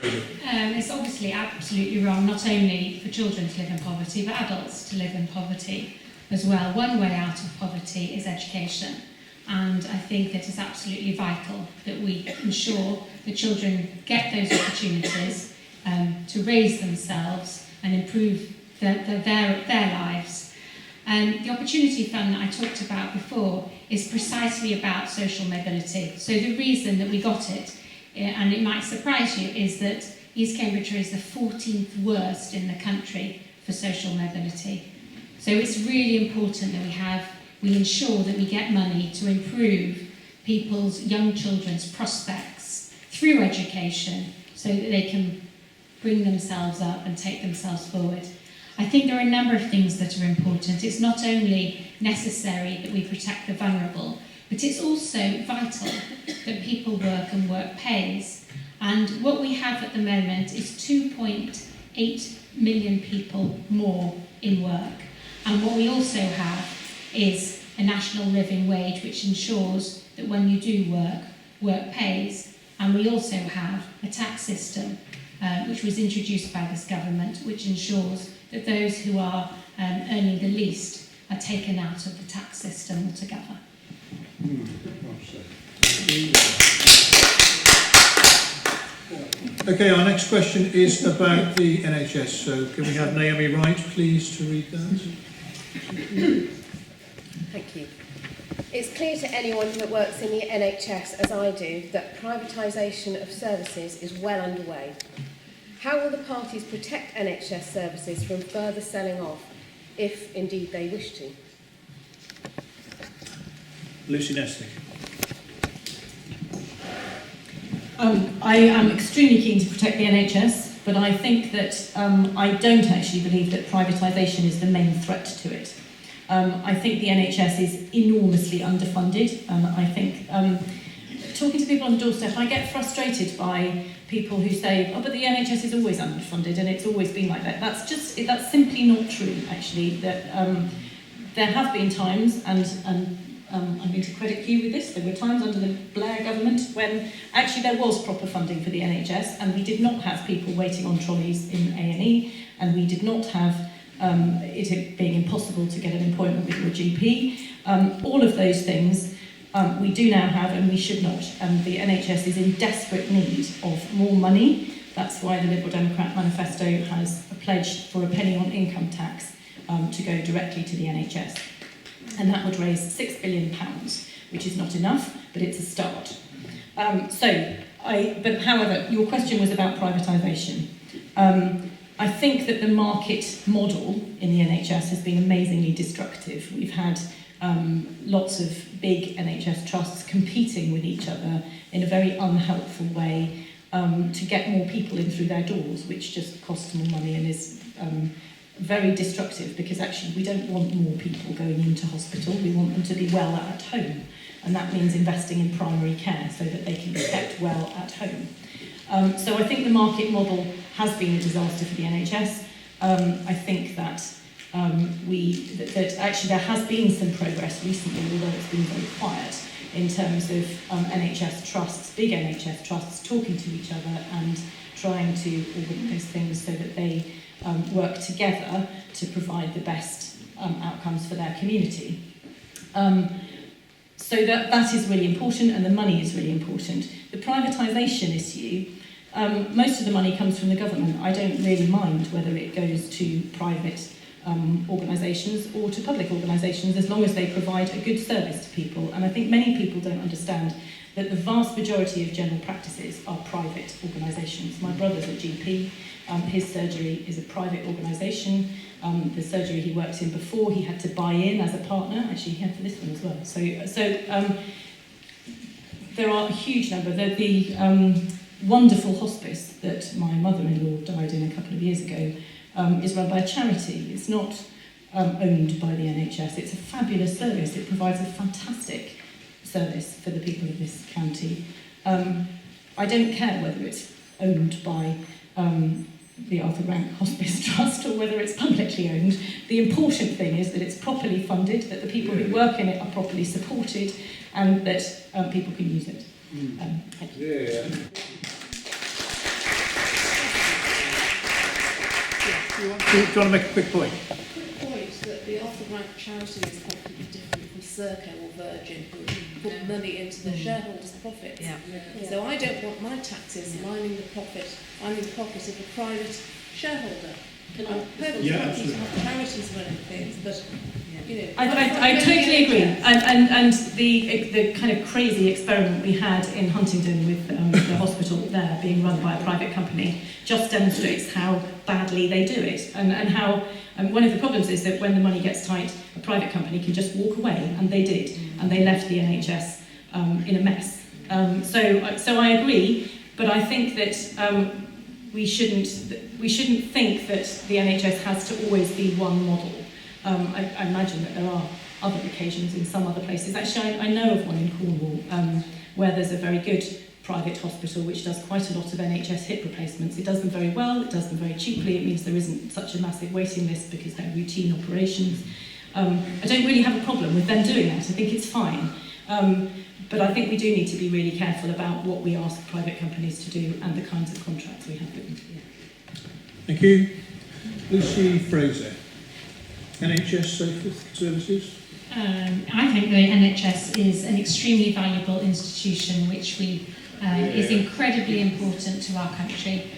It's obviously absolutely wrong, not only for children to live in poverty, but adults to live in poverty as well. One way out of poverty is education. And I think that it's absolutely vital that we ensure that children get those opportunities to raise themselves and improve their lives. The Opportunity Fund that I talked about before is precisely about social mobility. So the reason that we got it, and it might surprise you, is that East Cambridgeshire is the 14th worst in the country for social mobility. So it's really important that we ensure that we get money to improve young children's prospects through education so that they can bring themselves up and take themselves forward. I think there are a number of things that are important. It's not only necessary that we protect the vulnerable, but it's also vital that people work and work pays. And what we have at the moment is 2.8 million people more in work. And what we also have is a national living wage, which ensures that when you do work, work pays. And we also have a tax system, which was introduced by this government, which ensures that those who are earning the least are taken out of the tax system altogether. Okay, our next question is about the NHS. So can we have Naomi Wright, please, to read that? Thank you. It's clear to anyone that works in the NHS, as I do, that privatisation of services is well underway. How will the parties protect NHS services from further selling off, if indeed they wish to? Lucy Nesting. I am extremely keen to protect the NHS, but I think that I don't actually believe that privatisation is the main threat to it. I think the NHS is enormously underfunded, and I think talking to people on the doorstep, I get frustrated by people who say, oh, but the NHS is always underfunded and it's always been like that. That's simply not true, actually. That there have been times, and I'm going to credit you with this, there were times under the Blair government when actually there was proper funding for the NHS, and we did not have people waiting on trolleys in A&E, and we did not have it being impossible to get an appointment with your GP. All of those things We do now have, and we should not, the NHS is in desperate need of more money. That's why the Liberal Democrat manifesto has a pledge for a penny on income tax to go directly to the NHS. And that would raise £6 billion, which is not enough, but it's a start. But however, your question was about privatisation. I think that the market model in the NHS has been amazingly destructive. We've had lots of big NHS trusts competing with each other in a very unhelpful way to get more people in through their doors, which just costs more money and is very destructive, because actually we don't want more people going into hospital. We want them to be well at home, and that means investing in primary care so that they can be kept well at home. So I think the market model has been a disaster for the NHS. I think that that actually there has been some progress recently, although it's been very quiet, in terms of NHS trusts, big NHS trusts, talking to each other and trying to organise things so that they work together to provide the best outcomes for their community. So that is really important, and the money is really important. The privatisation issue, most of the money comes from the government. I don't really mind whether it goes to private organisations or to public organisations, as long as they provide a good service to people. And I think many people don't understand that the vast majority of general practices are private organisations. My brother's a GP, his surgery is a private organisation. The surgery he worked in before, he had to buy in as a partner. Actually, he had for this one as well. So there are a huge number. The wonderful hospice that my mother-in-law died in a couple of years ago is run by a charity. It's not owned by the NHS. It's a fabulous service. It provides a fantastic service for the people of this county. I don't care whether it's owned by the Arthur Rank Hospice Trust or whether it's publicly owned. The important thing is that it's properly funded, that the people who work in it are properly supported, and that people can use it. Thank you. Do you want to make a quick point? Quick point that the Arthur Rank charity is completely different from Serco or Virgin, who put money into the shareholders' profits. So I don't want my taxes lining the pocket of a private shareholder. I'm perfectly happy to have charities running things, but you know. I totally agree, and the kind of crazy experiment we had in Huntingdon with the hospital there being run by a private company just demonstrates how badly they do it, and how one of the problems is that when the money gets tight, a private company can just walk away, and they did, and they left the NHS in a mess. So I agree, but I think that we shouldn't think that the NHS has to always be one model. I imagine that there are other occasions in some other places. Actually, I know of one in Cornwall where there's a very good private hospital which does quite a lot of NHS hip replacements. It does them very well, it does them very cheaply. It means there isn't such a massive waiting list because they're routine operations. I don't really have a problem with them doing that. I think it's fine. But I think we do need to be really careful about what we ask private companies to do and the kinds of contracts we have with them. Thank you. Lucy Fraser, NHS Services. I think the NHS is an extremely valuable institution which is incredibly important to our country.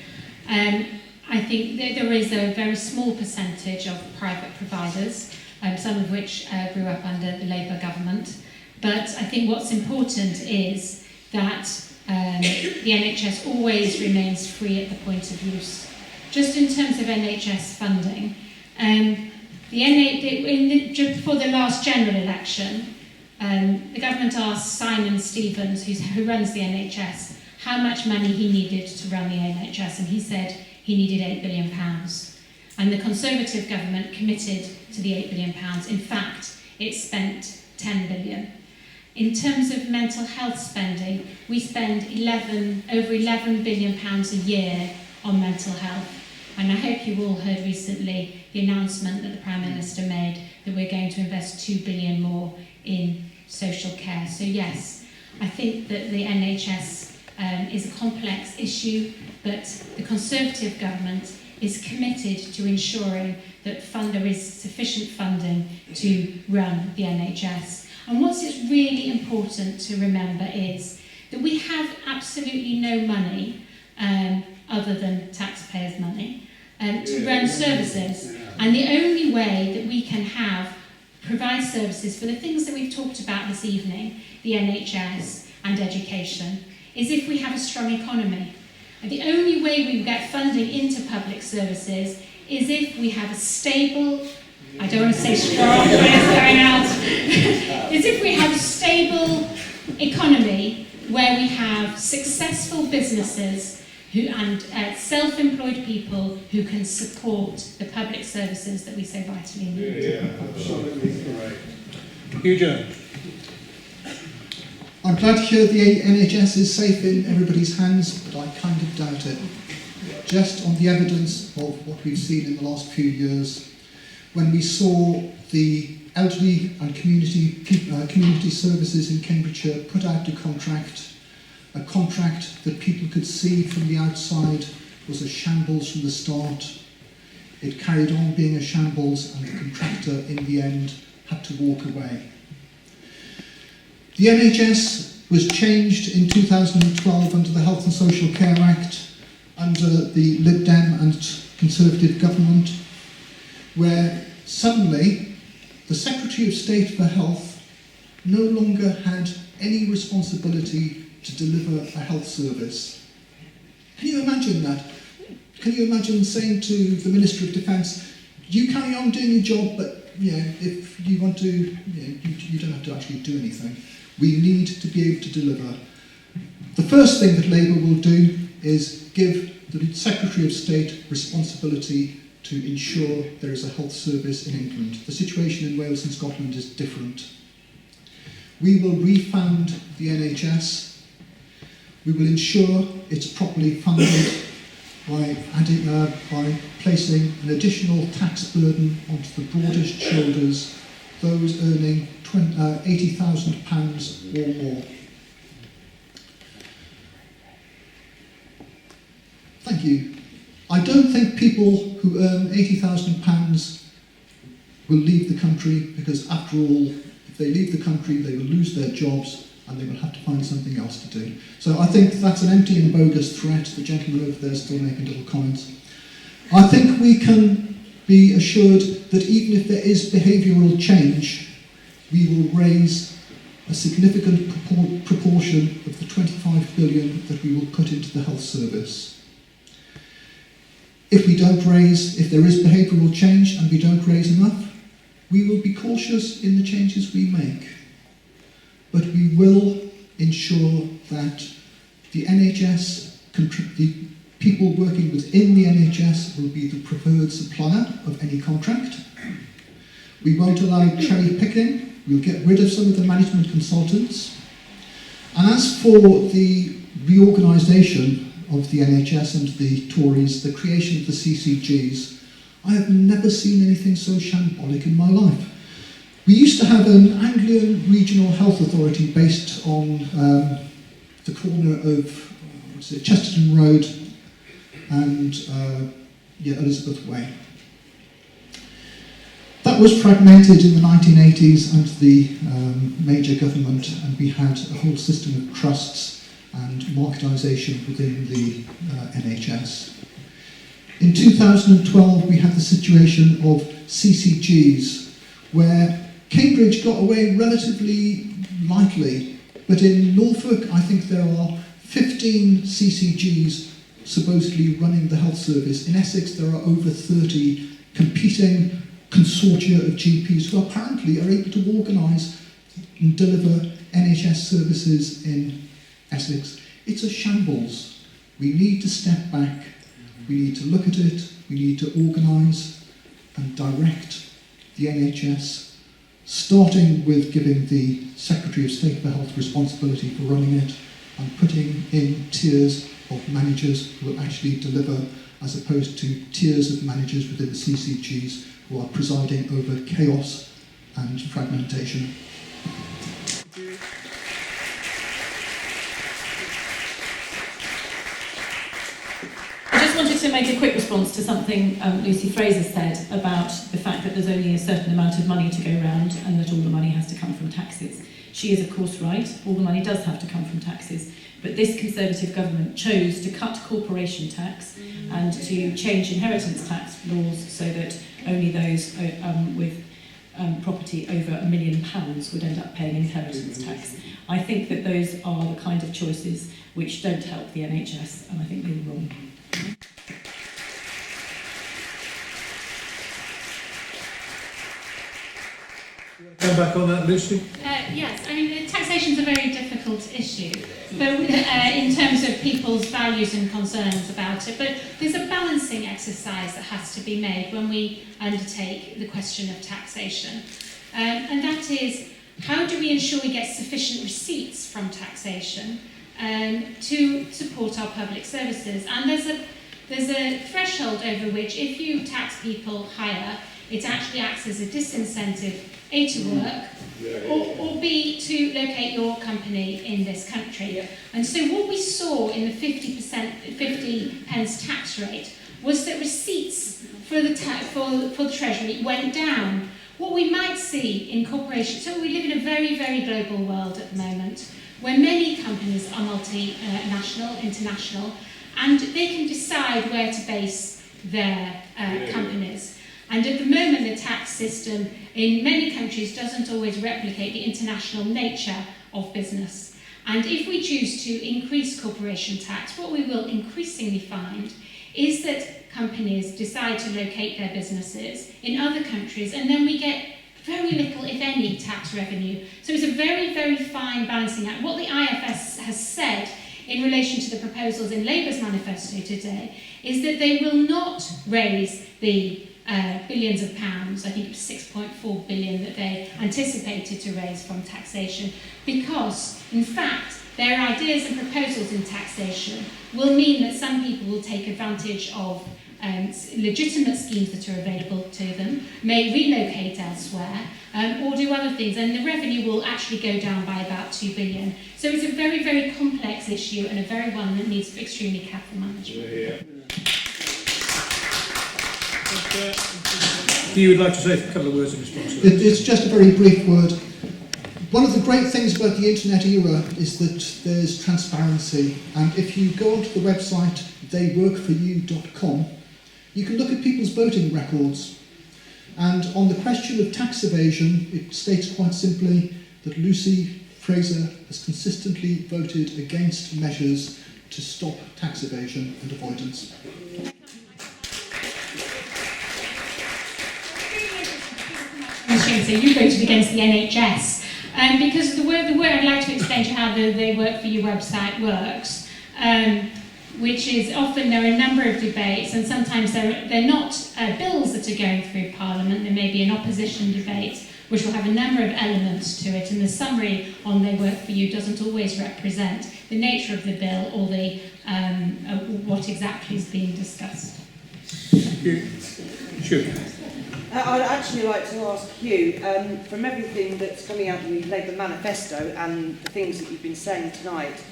I think that there is a very small percentage of private providers, some of which grew up under the Labour government. But I think what's important is that the NHS always remains free at the point of use. Just in terms of NHS funding, before the last general election, the government asked Simon Stevens, who runs the NHS, how much money he needed to run the NHS, and he said he needed £8 billion. And the Conservative government committed to the £8 billion. In fact, it spent £10 billion. In terms of mental health spending, we spend over £11 billion a year on mental health. And I hope you all heard recently the announcement that the Prime Minister made that we're going to invest £2 billion more in social care. So yes, I think that the NHS is a complex issue, but the Conservative government is committed to ensuring that there is sufficient funding to run the NHS. And what's really important to remember is that we have absolutely no money other than taxpayers' money to run services. And the only way that we can provide services for the things that we've talked about this evening, the NHS and education, is if we have a strong economy. And the only way we get funding into public services is if we have a stable, I don't want to say strong when it's going out, is if we have a stable economy where we have successful businesses and self-employed people who can support the public services that we so vitally need. Yeah, absolutely. Right. Hugh Jones. I'm glad to hear the NHS is safe in everybody's hands, but I kind of doubt it. Just on the evidence of what we've seen in the last few years, when we saw the elderly and community services in Cambridgeshire put out to contract, a contract that people could see from the outside was a shambles from the start. It carried on being a shambles, and the contractor in the end had to walk away. The NHS was changed in 2012 under the Health and Social Care Act, under the Lib Dem and Conservative government, where suddenly the Secretary of State for Health no longer had any responsibility to deliver a health service. Can you imagine that? Can you imagine saying to the Minister of Defence, you carry on doing your job, but if you want to, you don't have to actually do anything. We need to be able to deliver. The first thing that Labour will do is give the Secretary of State responsibility to ensure there is a health service in England. The situation in Wales and Scotland is different. We will refound the NHS. We will ensure it's properly funded by placing an additional tax burden onto the broadest shoulders, those earning £80,000 or more. Thank you. I don't think people who earn £80,000 will leave the country, because after all, if they leave the country, they will lose their jobs and they will have to find something else to do. So I think that's an empty and bogus threat. The gentleman over there is still making little comments. I think we can be assured that even if there is behavioural change, we will raise a significant proportion of the 25 billion that we will put into the health service. If there is behavioural change and we don't raise enough, we will be cautious in the changes we make. But we will ensure that the NHS, the people working within the NHS will be the preferred supplier of any contract. We won't allow cherry picking. We'll get rid of some of the management consultants. And as for the reorganisation of the NHS and the Tories, the creation of the CCGs, I have never seen anything so shambolic in my life. We used to have an Anglian Regional Health Authority based on the corner of Chesterton Road and Elizabeth Way. That was fragmented in the 1980s under the Major government, and we had a whole system of trusts and marketisation within the NHS. In 2012, we had the situation of CCGs, where Cambridge got away relatively lightly, but in Norfolk, I think there are 15 CCGs supposedly running the health service. In Essex, there are over 30 competing consortia of GPs who apparently are able to organise and deliver NHS services in Essex. It's a shambles. We need to step back. We need to look at it. We need to organise and direct the NHS, starting with giving the Secretary of State for Health responsibility for running it and putting in tiers of managers who will actually deliver, as opposed to tiers of managers within the CCGs who are presiding over chaos and fragmentation. I wanted to make a quick response to something Lucy Fraser said about the fact that there's only a certain amount of money to go around and that all the money has to come from taxes. She is of course right, all the money does have to come from taxes, but this Conservative government chose to cut corporation tax and to change inheritance tax laws so that only those with property over £1 million would end up paying inheritance tax. I think that those are the kind of choices which don't help the NHS, and I think they were wrong. Come back on that, Lucy. Yes, I mean, taxation is a very difficult issue, but in terms of people's values and concerns about it. But there's a balancing exercise that has to be made when we undertake the question of taxation, and that is, how do we ensure we get sufficient receipts from taxation to support our public services? And there's a threshold over which, if you tax people higher, it actually acts as a disincentive, A, to work, or B, to locate your company in this country. And so what we saw in the 50 pence tax rate was that receipts for the Treasury went down. What we might see in corporations, so we live in a very, very global world at the moment, where many companies are multinational, international, and they can decide where to base their companies. And at the moment, the tax system in many countries doesn't always replicate the international nature of business. And if we choose to increase corporation tax, what we will increasingly find is that companies decide to locate their businesses in other countries, and then we get very little, if any, tax revenue. So it's a very, very fine balancing act. What the IFS has said in relation to the proposals in Labour's manifesto today is that they will not raise the billions of pounds, I think it was 6.4 billion that they anticipated to raise from taxation, because, in fact, their ideas and proposals in taxation will mean that some people will take advantage of legitimate schemes that are available to them, may relocate elsewhere, or do other things, and the revenue will actually go down by about 2 billion. So it's a very, very complex issue, and a very one that needs extremely careful management. Do you would like to say a couple of words in response to that? It's just a very brief word. One of the great things about the internet era is that there's transparency, and if you go onto the website theyworkforyou.com, you can look at people's voting records. And on the question of tax evasion, it states quite simply that Lucy Fraser has consistently voted against measures to stop tax evasion and avoidance. So you voted against the NHS, because the way I'd like to explain to you how the They Work For You website works, which is often there are a number of debates, and sometimes they're not bills that are going through Parliament. There may be an opposition debate which will have a number of elements to it, and the summary on They Work For You doesn't always represent the nature of the bill or the what exactly is being discussed. Thank you. Sure. I'd actually like to ask you, from everything that's coming out of the Labour manifesto and the things that you've been saying tonight,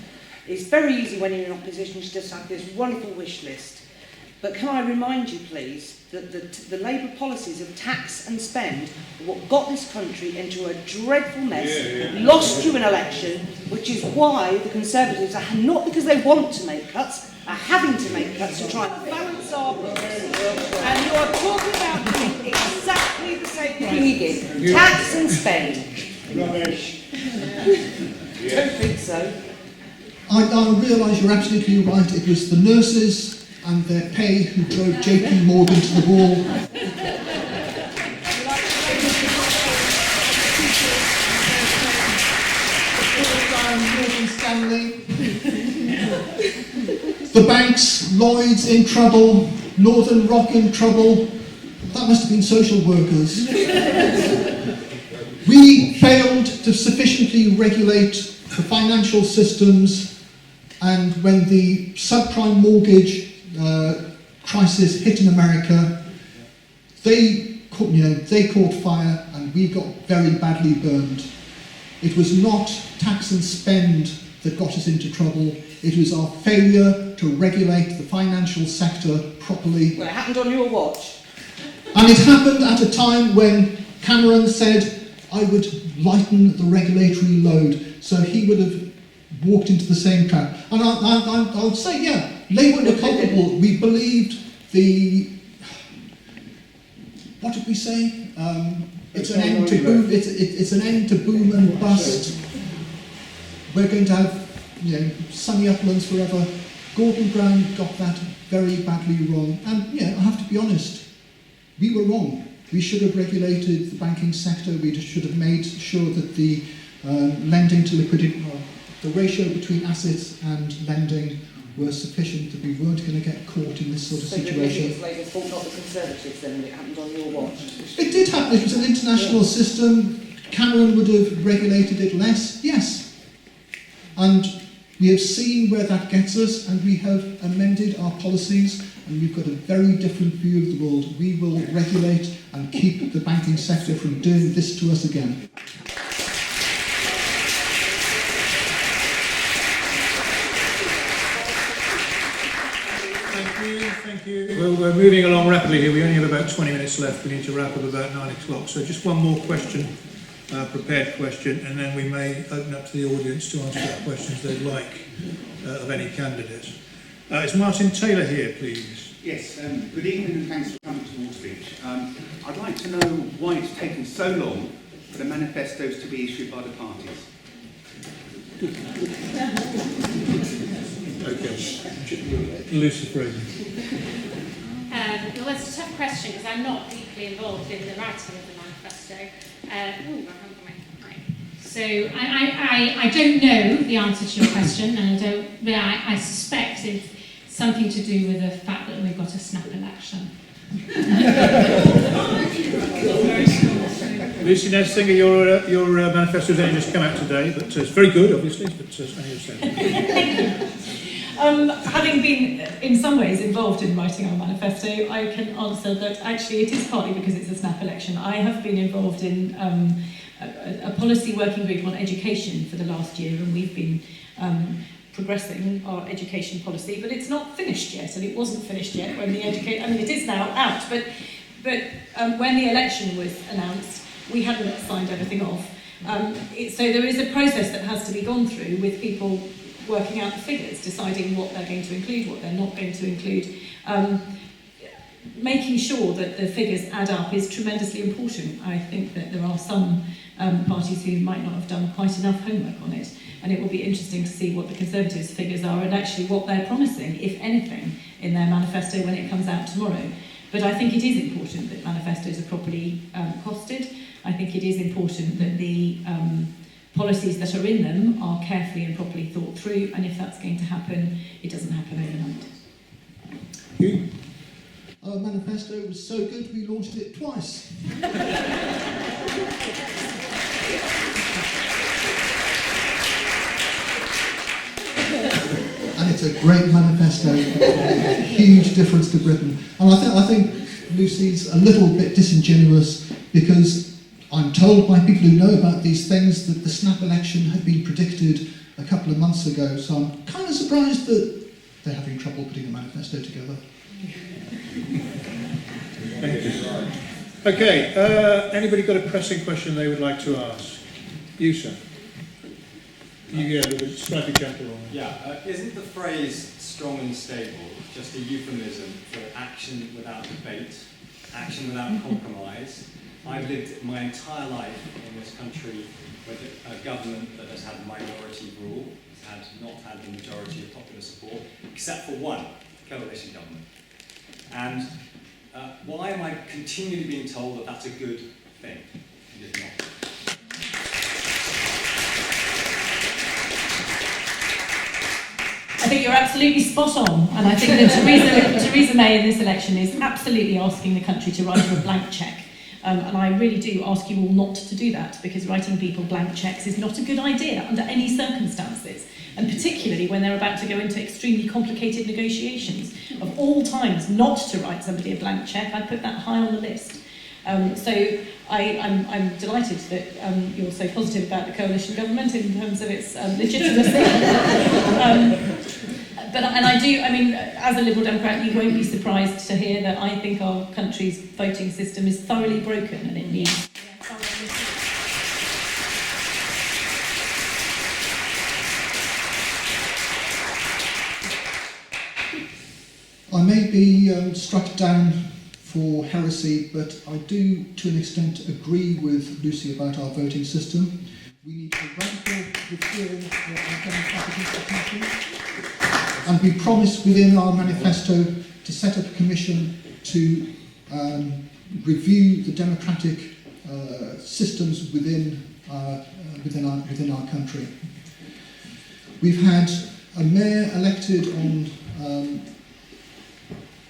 it's very easy when you're in opposition to just have this wonderful wish list. But can I remind you, please, that the Labour policies of tax and spend are what got this country into a dreadful mess, lost you an election, which is why the Conservatives are, not because they want to make cuts, are having to make cuts to try and balance our books. And you are talking about doing exactly the same thing again. Tax and spend. Rubbish. Don't think so. I realise you're absolutely right. It was the nurses and their pay who drove JP Morgan to the wall. Morgan Stanley. The banks, Lloyds in trouble, Northern Rock in trouble. That must have been social workers. We failed to sufficiently regulate the financial systems, and when the subprime mortgage crisis hit in America, they caught fire and we got very badly burned. It was not tax and spend that got us into trouble. It was our failure to regulate the financial sector properly. Well, it happened on your watch. And it happened at a time when Cameron said, I would lighten the regulatory load. So he would have walked into the same trap. And I'll say, yeah, Labour were culpable. We believed what did we say? It's an end to boom. It's an end to boom and bust. We're going to have, sunny uplands forever. Gordon Brown got that very badly wrong. And I have to be honest, we were wrong. We should have regulated the banking sector. We should have made sure that the lending to liquidity, the ratio between assets and lending were sufficient, that we weren't going to get caught in this sort of situation. So Labour's fault, not the Conservatives, then, when it happened on your watch? It did happen. It was an international system. Cameron would have regulated it less, yes. And we have seen where that gets us, and we have amended our policies, and we've got a very different view of the world. We will regulate and keep the banking sector from doing this to us again. Thank you. Well, we're moving along rapidly here. We only have about 20 minutes left. We need to wrap up about 9 o'clock. So just one more question, prepared question, and then we may open up to the audience to answer the questions they'd like of any candidate. Is Martin Taylor here, please? Yes, good evening and thanks for coming to Waterbridge. I'd like to know why it's taken so long for the manifestos to be issued by the parties. Okay. Lucifer. Well, that's a tough question because I'm not deeply involved in the writing of the manifesto. So I don't know the answer to your question, and I suspect it's something to do with the fact that we've got a snap election. Lucy Nessinger, your manifesto's only just come out today, but it's very good, obviously. But Having been in some ways involved in writing our manifesto, I can answer that actually it is partly because it's a snap election. I have been involved in a policy working group on education for the last year, and we've been progressing our education policy, but it's not finished yet, and it wasn't finished yet when the it is now out, but when the election was announced, we hadn't signed everything off. So there is a process that has to be gone through with people working out the figures, deciding what they're going to include, what they're not going to include. Making sure that the figures add up is tremendously important. I think that there are some parties who might not have done quite enough homework on it, and it will be interesting to see what the Conservatives' figures are and actually what they're promising, if anything, in their manifesto when it comes out tomorrow. But I think it is important that manifestos are properly costed. I think it is important that the policies that are in them are carefully and properly thought through, and if that's going to happen, it doesn't happen overnight. You? Our manifesto was so good we launched it twice. And it's a great manifesto, a huge difference to Britain. And I think Lucy's a little bit disingenuous because I'm told by people who know about these things that the snap election had been predicted a couple of months ago, so I'm kind of surprised that they're having trouble putting a manifesto together. Thank you. Okay, anybody got a pressing question they would like to ask? You, sir. You go with a slightly gentle one. Yeah, isn't the phrase strong and stable just a euphemism for action without debate, action without compromise? I've lived my entire life in this country with a government that has had minority rule, has not had the majority of popular support, except for one coalition government. And why am I continually being told that that's a good thing? It is not. I think you're absolutely spot on, and I think that Theresa May in this election is absolutely asking the country to write her a blank cheque. And I really do ask you all not to do that, because writing people blank cheques is not a good idea under any circumstances, and particularly when they're about to go into extremely complicated negotiations. Of all times not to write somebody a blank cheque, I'd put that high on the list. So I'm delighted that you're so positive about the coalition government in terms of its legitimacy. As a Liberal Democrat, you won't be surprised to hear that I think our country's voting system is thoroughly broken and it needs I may be struck down for heresy, but I do, to an extent, agree with Lucy about our voting system. We need a radical reform of our democratic institutions, and we promised within our manifesto to set up a commission to review the democratic systems within our country. We've had a mayor elected on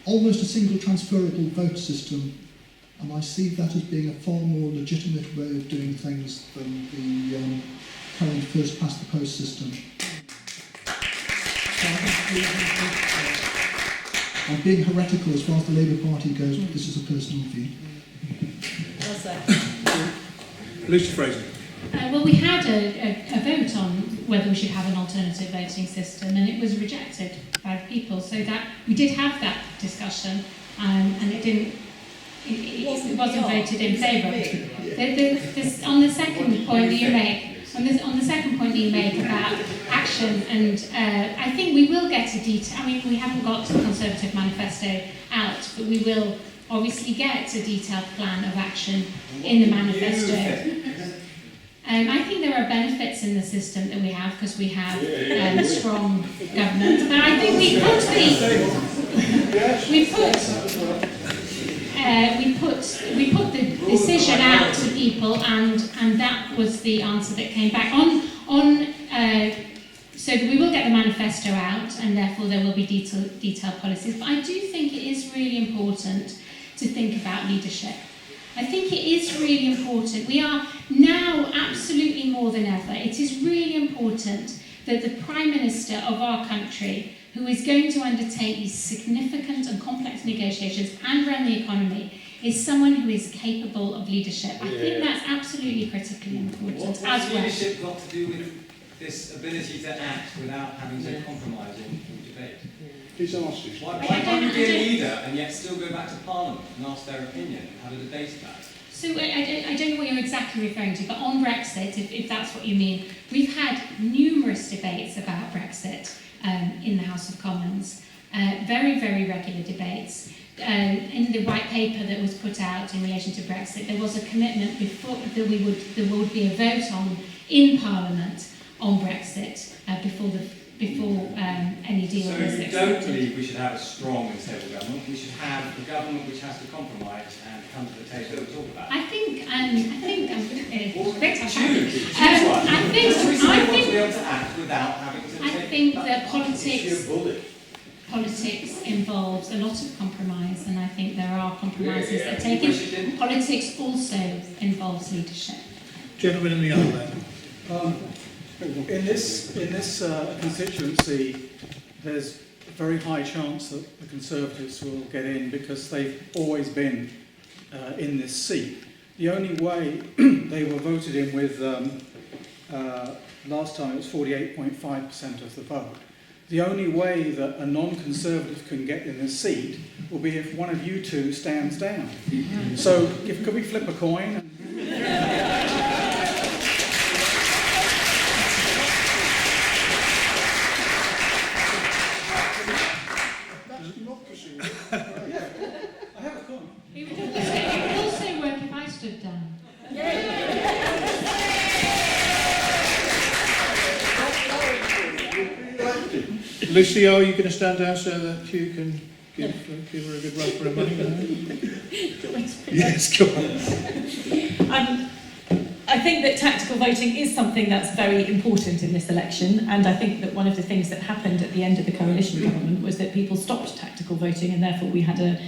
almost a single transferable vote system, and I see that as being a far more legitimate way of doing things than the current first past the post system. So I'm being heretical as far as the Labour Party goes, but this is a personal view. Lucy Fraser. Well, we had a vote on whether we should have an alternative voting system, and it was rejected by the people. So that we did have that discussion, and it wasn't voted in favour. On the second point that you make, on the second point that you make about action, and I think we will get a detail. I mean, we haven't got the Conservative manifesto out, but we will obviously get a detailed plan of action in the manifesto. I think there are benefits in the system that we have because we have strong government. But I think we put the decision out to people, and that was the answer that came back so we will get the manifesto out, and therefore there will be detailed policies. But I do think it is really important to think about leadership. I think it is really important. We are now absolutely more than ever. It is really important that the Prime Minister of our country, who is going to undertake these significant and complex negotiations and run the economy, is someone who is capable of leadership. I think that's absolutely critically important What's as well. leadership got to do with this ability to act without having to compromise in debate? Please ask you. Why can't you be a leader and yet still go back to Parliament and ask their opinion and have a debate about it? So I don't know what you're exactly referring to, but on Brexit, if that's what you mean, we've had numerous debates about Brexit in the House of Commons, very, very regular debates. In the white paper that was put out in relation to Brexit, there was a commitment before that there would be a vote on in Parliament on Brexit before any deal was accepted. So you don't believe we should have a strong and stable government? We should have a government which has to compromise and come to the table to talk about? I think that politics involves a lot of compromise, and I think there are compromises that are taken. Politics also involves leadership. Gentleman in the other there. In this constituency, there's a very high chance that the Conservatives will get in because they've always been in this seat. The only way they were voted in with, last time it was 48.5% of the vote. The only way that a non-Conservative can get in this seat will be if one of you two stands down. So could we flip a coin? I have a coin. It would also work if I stood down. Lucy, are you going to stand down so that you can give her a good run for her money? Yes, go on. I think that tactical voting is something that's very important in this election, and I think that one of the things that happened at the end of the coalition government was that people stopped tactical voting, and therefore we had an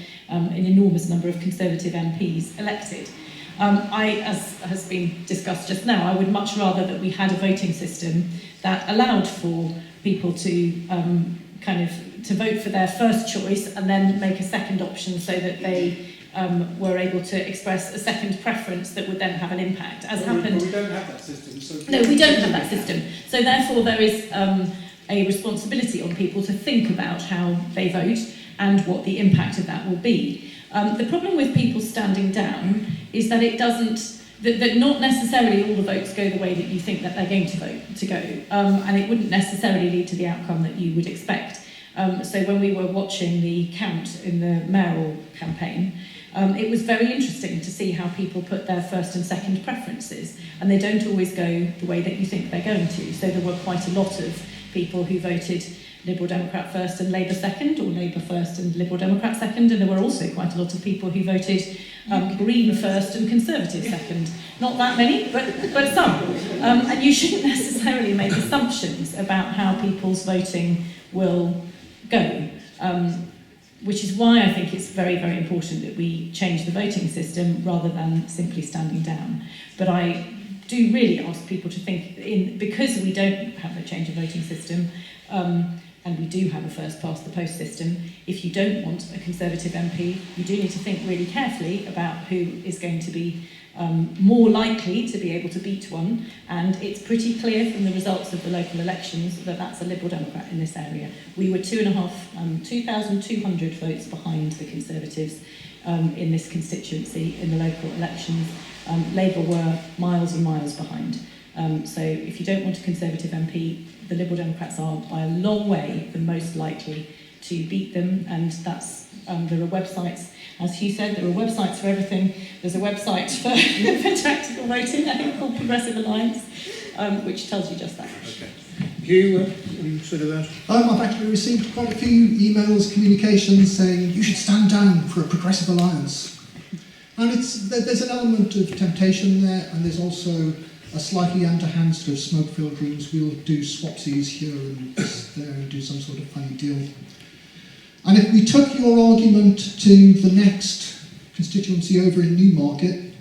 enormous number of Conservative MPs elected. As has been discussed just now, I would much rather that we had a voting system that allowed for people to to vote for their first choice and then make a second option so that they were able to express a second preference that would then have an impact, as happened. But we don't have that system. So No, we don't have that system. So therefore there is a responsibility on people to think about how they vote and what the impact of that will be. The problem with people standing down is that it doesn't, that not necessarily all the votes go the way that you think that they're going to go, and it wouldn't necessarily lead to the outcome that you would expect. So when we were watching the count in the mayoral campaign, it was very interesting to see how people put their first and second preferences, and they don't always go the way that you think they're going to. So there were quite a lot of people who voted Liberal Democrat first and Labour second, or Labour first and Liberal Democrat second, and there were also quite a lot of people who voted Green first and Conservative second. Not that many, but some. And you shouldn't necessarily make assumptions about how people's voting will go, which is why I think it's very, very important that we change the voting system rather than simply standing down. But I do really ask people to think, because we don't have a change of voting system, and we do have a first past the post system, if you don't want a Conservative MP, you do need to think really carefully about who is going to be more likely to be able to beat one, and it's pretty clear from the results of the local elections that that's a Liberal Democrat in this area. We were 2,200 votes behind the Conservatives in this constituency in the local elections. Labour were miles and miles behind. So if you don't want a Conservative MP, the Liberal Democrats are by a long way the most likely to beat them, and that's there are websites, as Hugh said, there are websites for everything. There's a website for tactical voting, I think, called Progressive Alliance, which tells you just that. Okay. Hugh, what do you consider that? I've actually received quite a few emails, communications saying you should stand down for a Progressive Alliance. And there's an element of temptation there, and there's also a slightly underhand sort of smoke-filled rooms. We'll do swapsies here and there and do some sort of funny deal. And if we took your argument to the next constituency over in Newmarket,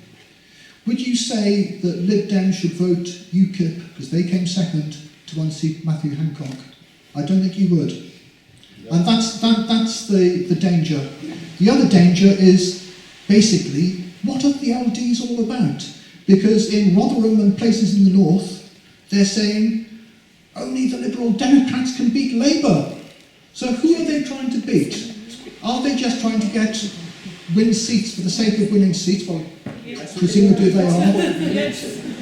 would you say that Lib Dem should vote UKIP, because they came second, to unseat Matthew Hancock? I don't think you would. And that's the danger. The other danger is basically, what are the LDs all about? Because in Rotherham and places in the north, they're saying only the Liberal Democrats can beat Labour. So who are they trying to beat? Are they just trying to win seats for the sake of winning seats? Well, presumably they are.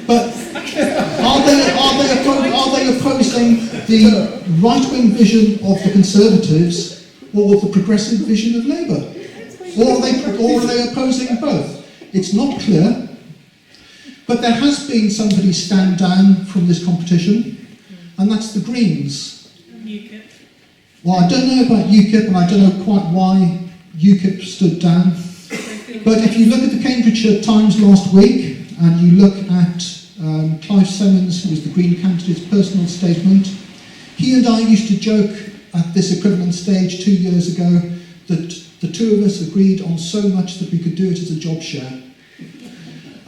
But are they opposing the right-wing vision of the Conservatives or the progressive vision of Labour? Or are they opposing both? It's not clear. But there has been somebody stand down from this competition, and that's the Greens. UKIP. Well, I don't know about UKIP, and I don't know quite why UKIP stood down. But if you look at the Cambridgeshire Times last week, and you look at Clive Semmons, who was the Green candidate's personal statement, he and I used to joke at this equivalent stage 2 years ago that the two of us agreed on so much that we could do it as a job share.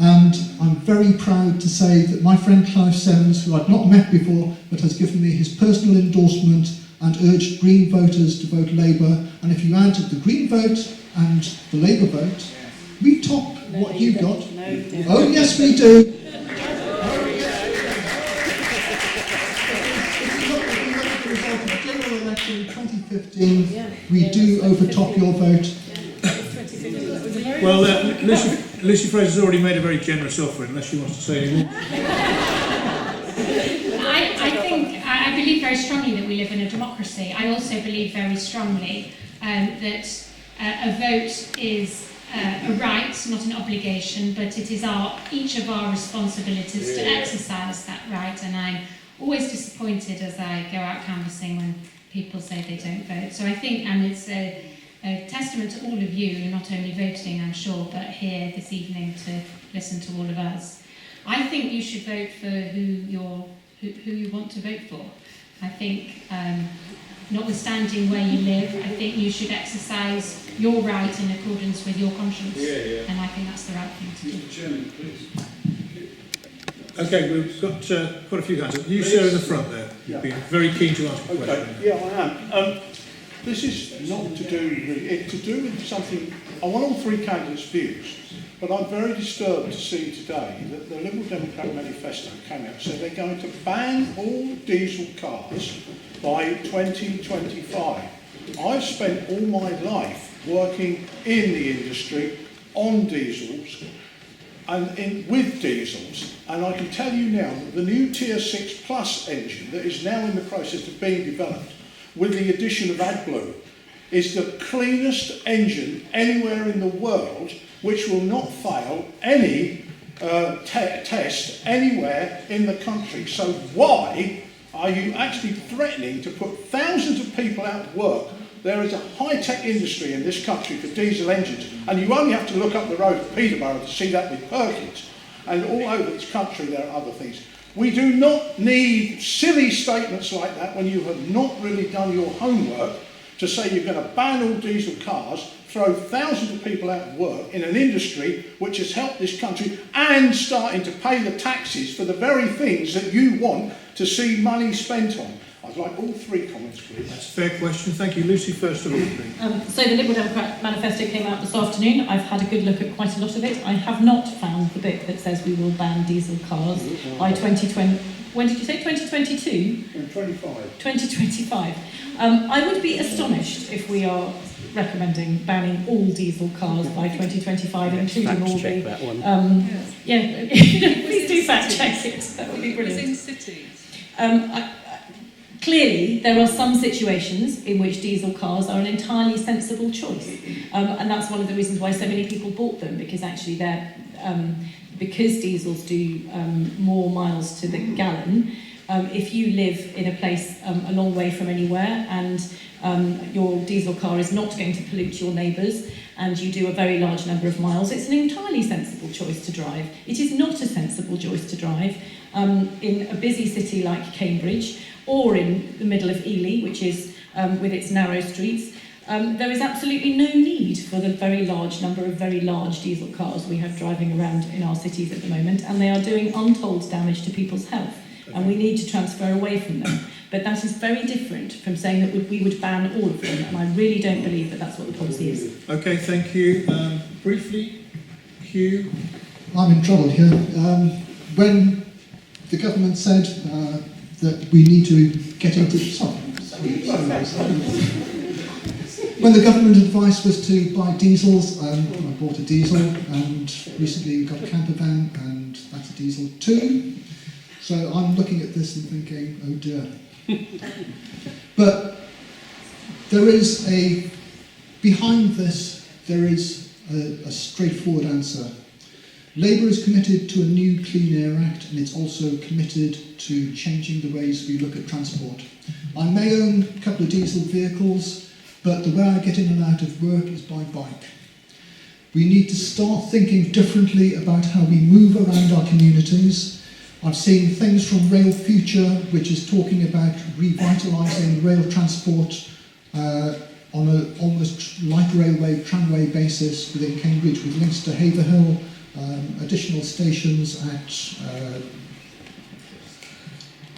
And I'm very proud to say that my friend Clive Semmons, who I'd not met before, but has given me his personal endorsement and urged Green voters to vote Labour. And if you add the Green vote and the Labour vote, we top what you got. Oh, yes, we do. If you look at the result of the general election in 2015, we do overtop your vote. Well, Lucy Fraser's already made a very generous offer, unless she wants to say any more. I believe very strongly that we live in a democracy. I also believe very strongly that a vote is a right, not an obligation, but it is each of our responsibilities to exercise that right. And I'm always disappointed as I go out canvassing when people say they don't vote. So I think, and it's a testament to all of you, who are not only voting, I'm sure, but here this evening to listen to all of us. I think you should vote for who you want to vote for. I think, notwithstanding where you live, I think you should exercise your right in accordance with your conscience. And I think that's the right thing to do. Mr. Chairman, please. Okay, we've got quite a few hands up. You, sir, in the front there. You've been very keen to ask a question. Yeah, I am. This is not to do with, it's to do with something, I want all three candidates' views, but I'm very disturbed to see today that the Liberal Democrat Manifesto came out and said they're going to ban all diesel cars by 2025. I've spent all my life working in the industry on diesels and with diesels, and I can tell you now that the new Tier 6 Plus engine that is now in the process of being developed with the addition of AdBlue is the cleanest engine anywhere in the world, which will not fail any test anywhere in the country. So why are you actually threatening to put thousands of people out of work? There is a high-tech industry in this country for diesel engines, and you only have to look up the road to Peterborough to see that with Perkins. And all over this country there are other things. We do not need silly statements like that when you have not really done your homework to say you're going to ban all diesel cars, throw thousands of people out of work in an industry which has helped this country and starting to pay the taxes for the very things that you want to see money spent on. I'd like all three comments, please. That's a fair question. Thank you. Lucy, first of all, please. So the Liberal Democrat Manifesto came out this afternoon. I've had a good look at quite a lot of it. I have not found the bit that says we will ban diesel cars by 2020. When did you say 2022? 2025. I would be astonished if we are recommending banning all diesel cars by 2025, including all the... that one. Yeah, please do fact check it. That would be brilliant. It's in cities. Clearly, there are some situations in which diesel cars are an entirely sensible choice, and that's one of the reasons why so many people bought them, because actually they're because diesels do more miles to the gallon. If you live in a place a long way from anywhere and your diesel car is not going to pollute your neighbours and you do a very large number of miles, it's an entirely sensible choice to drive. It is not a sensible choice to drive in a busy city like Cambridge or in the middle of Ely, which is with its narrow streets. There is absolutely no need for the very large number of very large diesel cars we have driving around in our cities at the moment, and they are doing untold damage to people's health, and we need to transfer away from them. But that is very different from saying that we would ban all of them, and I really don't believe that that's what the policy is. Okay, thank you. Briefly, Hugh. I'm in trouble here. When the government said that we need to get into... When the government advice was to buy diesels, I bought a diesel, and recently we got a camper van, and that's a diesel too. So I'm looking at this and thinking, oh dear. But there is behind this, there is a straightforward answer. Labour is committed to a new Clean Air Act, and it's also committed to changing the ways we look at transport. I may own a couple of diesel vehicles, but the way I get in and out of work is by bike. We need to start thinking differently about how we move around our communities. I've seen things from Rail Future, which is talking about revitalising rail transport on an almost light railway, tramway basis within Cambridge, with links to Haverhill, additional stations at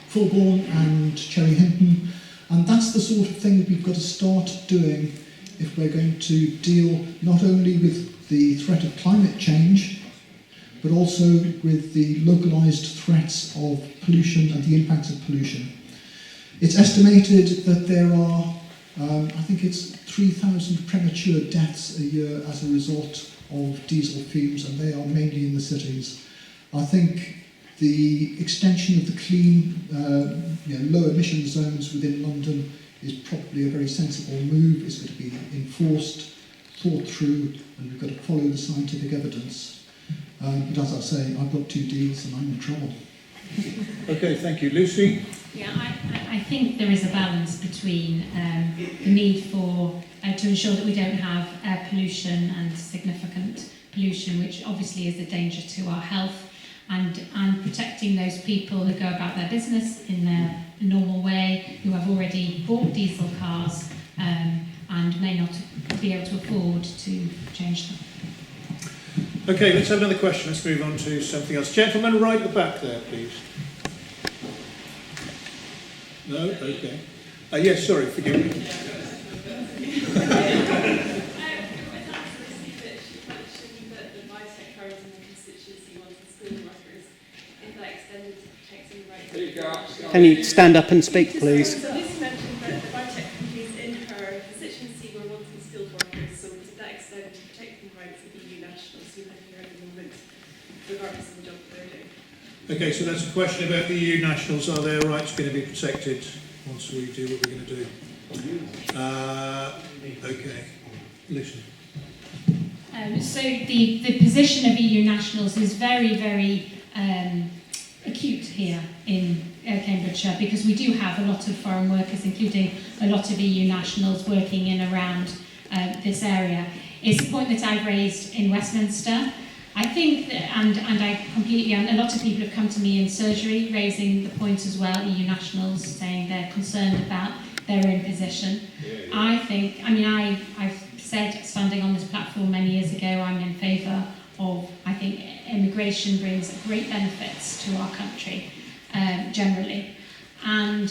Fulbourn and Cherry Hinton. And that's the sort of thing that we've got to start doing if we're going to deal not only with the threat of climate change, but also with the localised threats of pollution and the impacts of pollution. It's estimated that there are, I think it's 3,000 premature deaths a year as a result of diesel fumes, and they are mainly in the cities. I think the extension of the clean, low emission zones within London is probably a very sensible move. It's going to be enforced, thought through, and we've got to follow the scientific evidence. But as I say, I've got 2 Ds and I'm in trouble. Okay, thank you. Lucy? Yeah, I think there is a balance between the need for to ensure that we don't have air pollution and significant pollution, which obviously is a danger to our health, and protecting those people who go about their business in their normal way, who have already bought diesel cars and may not be able to afford to change them. Okay, let's have another question. Let's move on to something else. Gentleman right at the back there, please. No? Okay. Yes, sorry, forgive me. Can you stand up and speak, please? So Lucy mentioned that the biotech companies in her constituency were wanting skilled workers, so to that extent, protecting the rights of EU nationals who have here at the moment, regardless of the job that they're doing. Okay, so that's a question about the EU nationals. Are their rights going to be protected once we do what we're going to do? Okay, listen. So the position of EU nationals is very, very acute here in Cambridgeshire, because we do have a lot of foreign workers, including a lot of EU nationals working in and around this area. It's a point that I've raised in Westminster. I think, and I completely, and a lot of people have come to me in surgery raising the point as well, EU nationals saying they're concerned about their own position. I think, I mean, I've said, standing on this platform many years ago, I'm in favour of, I think immigration brings great benefits to our country, generally. And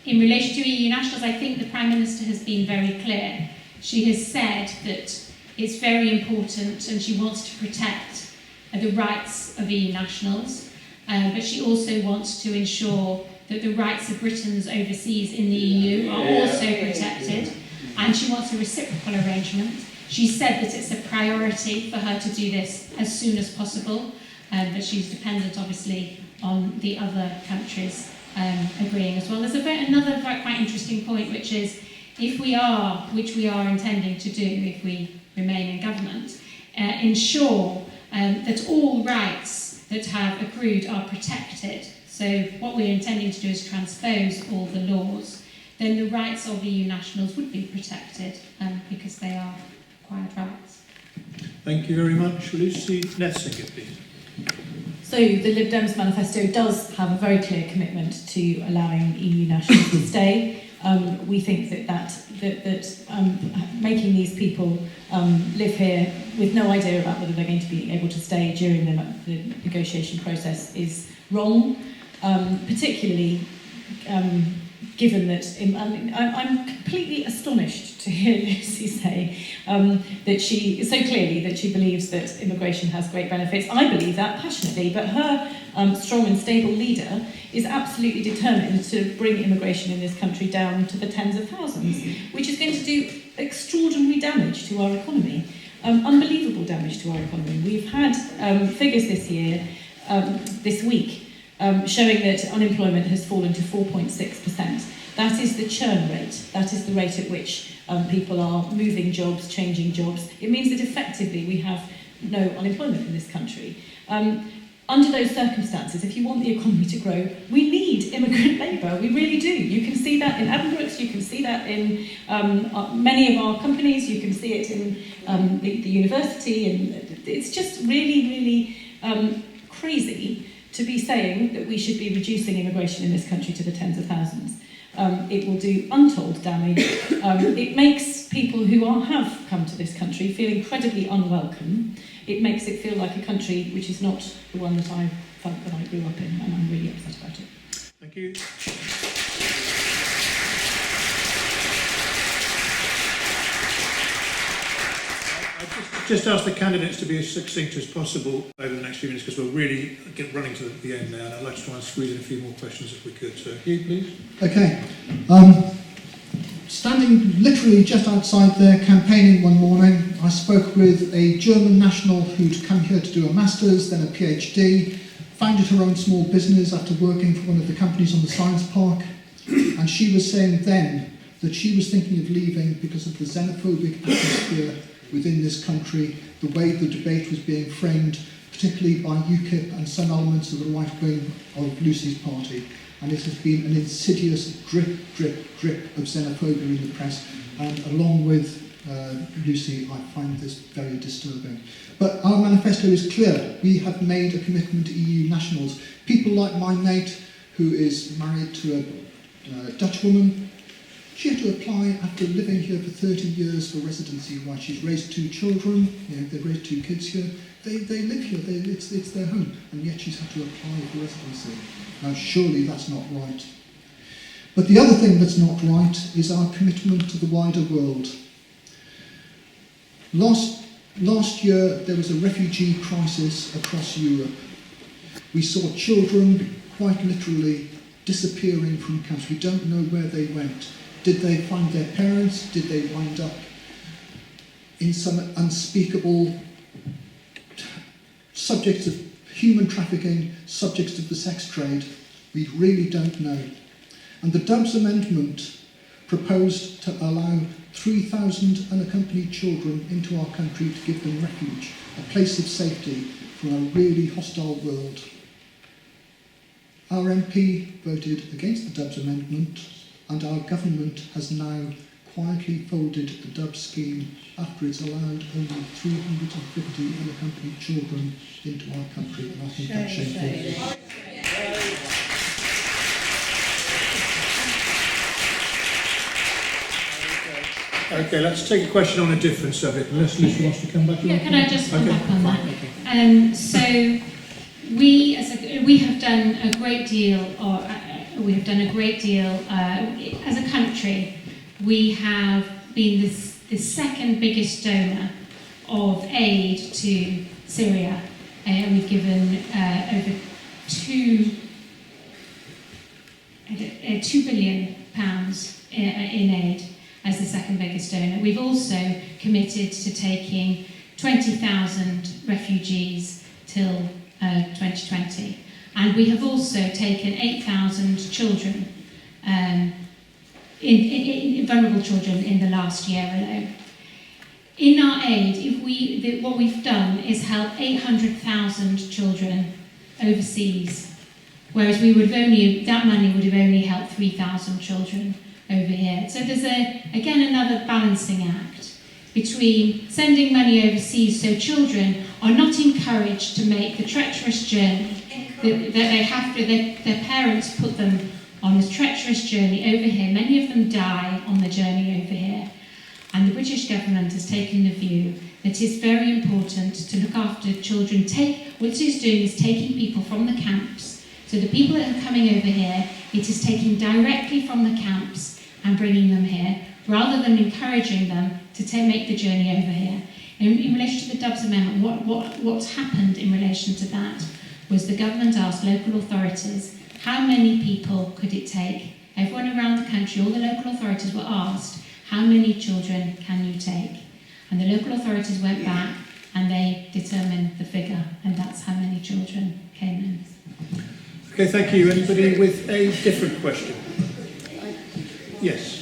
in relation to EU nationals, I think the Prime Minister has been very clear. She has said that it's very important and she wants to protect the rights of EU nationals, but she also wants to ensure that the rights of Britons overseas in the EU are also protected, and she wants a reciprocal arrangement. She said that it's a priority for her to do this as soon as possible, but she's dependent obviously on the other countries agreeing as well. There's another quite interesting point, which is if we are, which we are intending to do if we remain in government, ensure that all rights that have accrued are protected. So what we're intending to do is transpose all the laws, then the rights of EU nationals would be protected because they are acquired rights. Thank you very much. Lucy Nethsinger, please. So the Lib Dems manifesto does have a very clear commitment to allowing EU nationals to stay. We think that making these people live here with no idea about whether they're going to be able to stay during the negotiation process is wrong, particularly given that I'm completely astonished to hear Lucy say that she so clearly that she believes that immigration has great benefits. I believe that passionately, but her strong and stable leader is absolutely determined to bring immigration in this country down to the tens of thousands, which is going to do extraordinary damage to our economy, unbelievable damage to our economy. We've had figures this year, this week, showing that unemployment has fallen to 4.6%. That is the churn rate. That is the rate at which people are moving jobs, changing jobs. It means that effectively we have no unemployment in this country. Under those circumstances, if you want the economy to grow, we need immigrant labour. We really do. You can see that in Addenbrooke's, you can see that in many of our companies, you can see it in the university, and it's just really, really crazy to be saying that we should be reducing immigration in this country to the tens of thousands. It will do untold damage. It makes people who have come to this country feel incredibly unwelcome. It makes it feel like a country which is not the one that I felt that I grew up in, and I'm really upset about it. Thank you. Just ask the candidates to be as succinct as possible over the next few minutes, because we're really running to the end now, and I'd like to try and squeeze in a few more questions if we could. So, Hugh, please. Okay. Standing literally just outside there campaigning one morning, I spoke with a German national who'd come here to do a master's, then a PhD, founded her own small business after working for one of the companies on the science park, and she was saying then that she was thinking of leaving because of the xenophobic atmosphere within this country, the way the debate was being framed, particularly by UKIP and some elements of the right wing of Lucy's party. And it has been an insidious drip, drip, drip of xenophobia in the press. And along with Lucy, I find this very disturbing. But our manifesto is clear. We have made a commitment to EU nationals. People like my mate, who is married to a Dutch woman, she had to apply after living here for 30 years for residency rights. She's raised 2 children, they've raised 2 kids here. They live here, it's their home, and yet she's had to apply for residency. Now, surely that's not right. But the other thing that's not right is our commitment to the wider world. Last year, there was a refugee crisis across Europe. We saw children quite literally disappearing from camps. We don't know where they went. Did they find their parents? Did they wind up in some unspeakable subjects of human trafficking, subjects of the sex trade? We really don't know. And the Dubs Amendment proposed to allow 3,000 unaccompanied children into our country to give them refuge, a place of safety from a really hostile world. Our MP voted against the Dubs Amendment, and our government has now quietly folded the Dubs scheme after it's allowed only 350 unaccompanied children into our country, and I think that's shameful. Okay, let's take a question on a different subject, unless Lucy wants to come back. Yeah, can I just come back on that? Okay. So we have done a great deal, as a country. We have been the second biggest donor of aid to Syria. We've given over £2 billion in aid as the second biggest donor. We've also committed to taking 20,000 refugees till 2020. And we have also taken 8,000 children, vulnerable children, in the last year alone. In our aid, what we've done is help 800,000 children overseas, whereas that money would have only helped 3,000 children over here. So there's again another balancing act between sending money overseas so children are not encouraged to make the treacherous journey that they have to, their parents put them on this treacherous journey over here. Many of them die on the journey over here. And the British government has taken the view that it's very important to look after children. What it is doing is taking people from the camps. So the people that are coming over here, it is taking directly from the camps and bringing them here, rather than encouraging them to make the journey over here. In relation to the Dubs Amendment, what's happened in relation to that was the government asked local authorities how many people could it take. Everyone around the country, all the local authorities were asked, how many children can you take? And the local authorities went back and they determined the figure, and that's how many children came in. Okay, thank you. Anybody with a different question? Yes.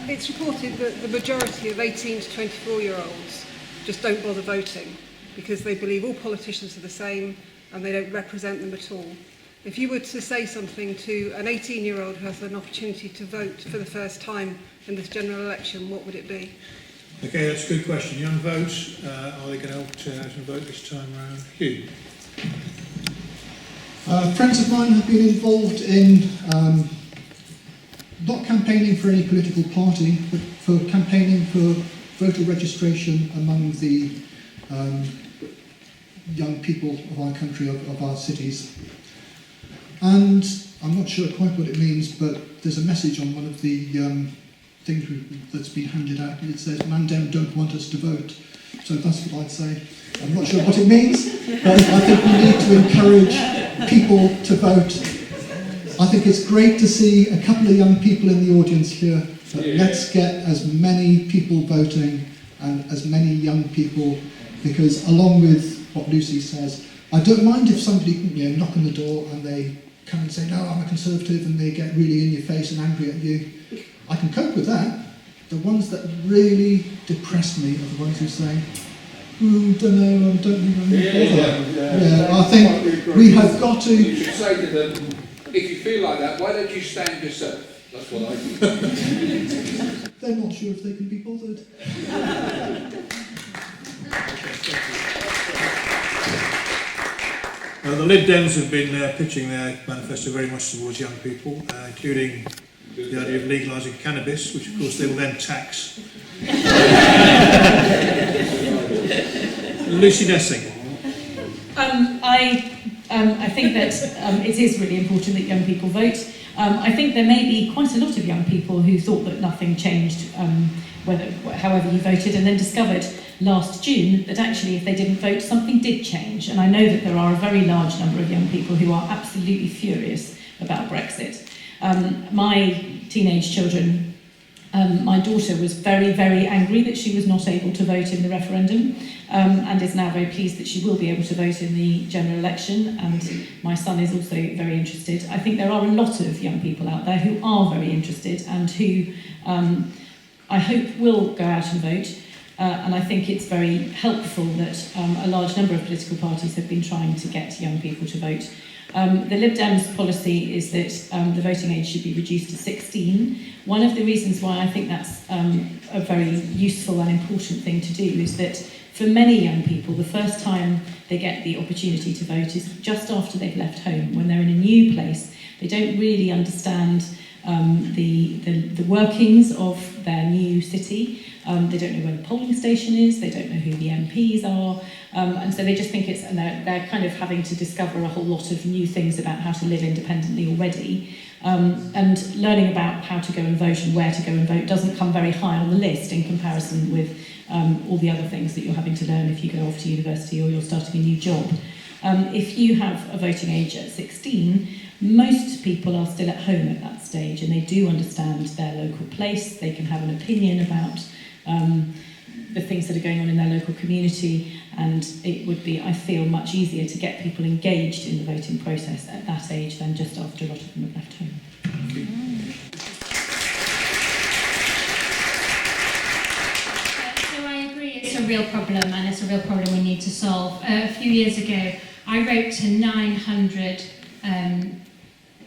It's reported that the majority of 18 to 24-year-olds just don't bother voting because they believe all politicians are the same and they don't represent them at all. If you were to say something to an 18-year-old who has an opportunity to vote for the first time in this general election, what would it be? Okay, that's a good question. Young votes, are they going to turn out and vote this time round? Hugh? Friends of mine have been involved in not campaigning for any political party, but for campaigning for voter registration among the young people of our country, of our cities. And I'm not sure quite what it means, but there's a message on one of the things that's been handed out, and it says, "Man down, don't want us to vote." So that's what I'd say. I'm not sure what it means, but I think we need to encourage people to vote. I think it's great to see a couple of young people in the audience here, but let's get as many people voting and as many young people, because along with what Lucy says, I don't mind if somebody knock on the door and they come and say, "No, I'm a Conservative," and they get really in your face and angry at you. I can cope with that. The ones that really depress me are the ones who say, don't know, I don't think I'm going to bother. I think we have got to... You should say to them, if you feel like that, why don't you stand yourself? That's what I think. They're not sure if they can be bothered. The Lib Dems have been pitching their manifesto very much towards young people, including the idea of legalising cannabis, which of course they will then tax. Lucy Nessing. I think that it is really important that young people vote. I think there may be quite a lot of young people who thought that nothing changed, however you voted, and then discovered last June that actually if they didn't vote, something did change. And I know that there are a very large number of young people who are absolutely furious about Brexit. My teenage children, my daughter was very, very angry that she was not able to vote in the referendum, and is now very pleased that she will be able to vote in the general election, and my son is also very interested. I think there are a lot of young people out there who are very interested and who I hope will go out and vote. And I think it's very helpful that a large number of political parties have been trying to get young people to vote. The Lib Dems policy is that the voting age should be reduced to 16. One of the reasons why I think that's a very useful and important thing to do is that for many young people, the first time they get the opportunity to vote is just after they've left home, when they're in a new place. They don't really understand the workings of their new city. They don't know where the polling station is, they don't know who the MPs are, and so they just think and they're kind of having to discover a whole lot of new things about how to live independently already. And learning about how to go and vote and where to go and vote doesn't come very high on the list in comparison with all the other things that you're having to learn if you go off to university or you're starting a new job. If you have a voting age at 16, most people are still at home at that stage and they do understand their local place. They can have an opinion about the things that are going on in their local community, and it would be, I feel, much easier to get people engaged in the voting process at that age than just after a lot of them have left home. So I agree it's a real problem, and it's a real problem we need to solve. A few years ago, I wrote to 900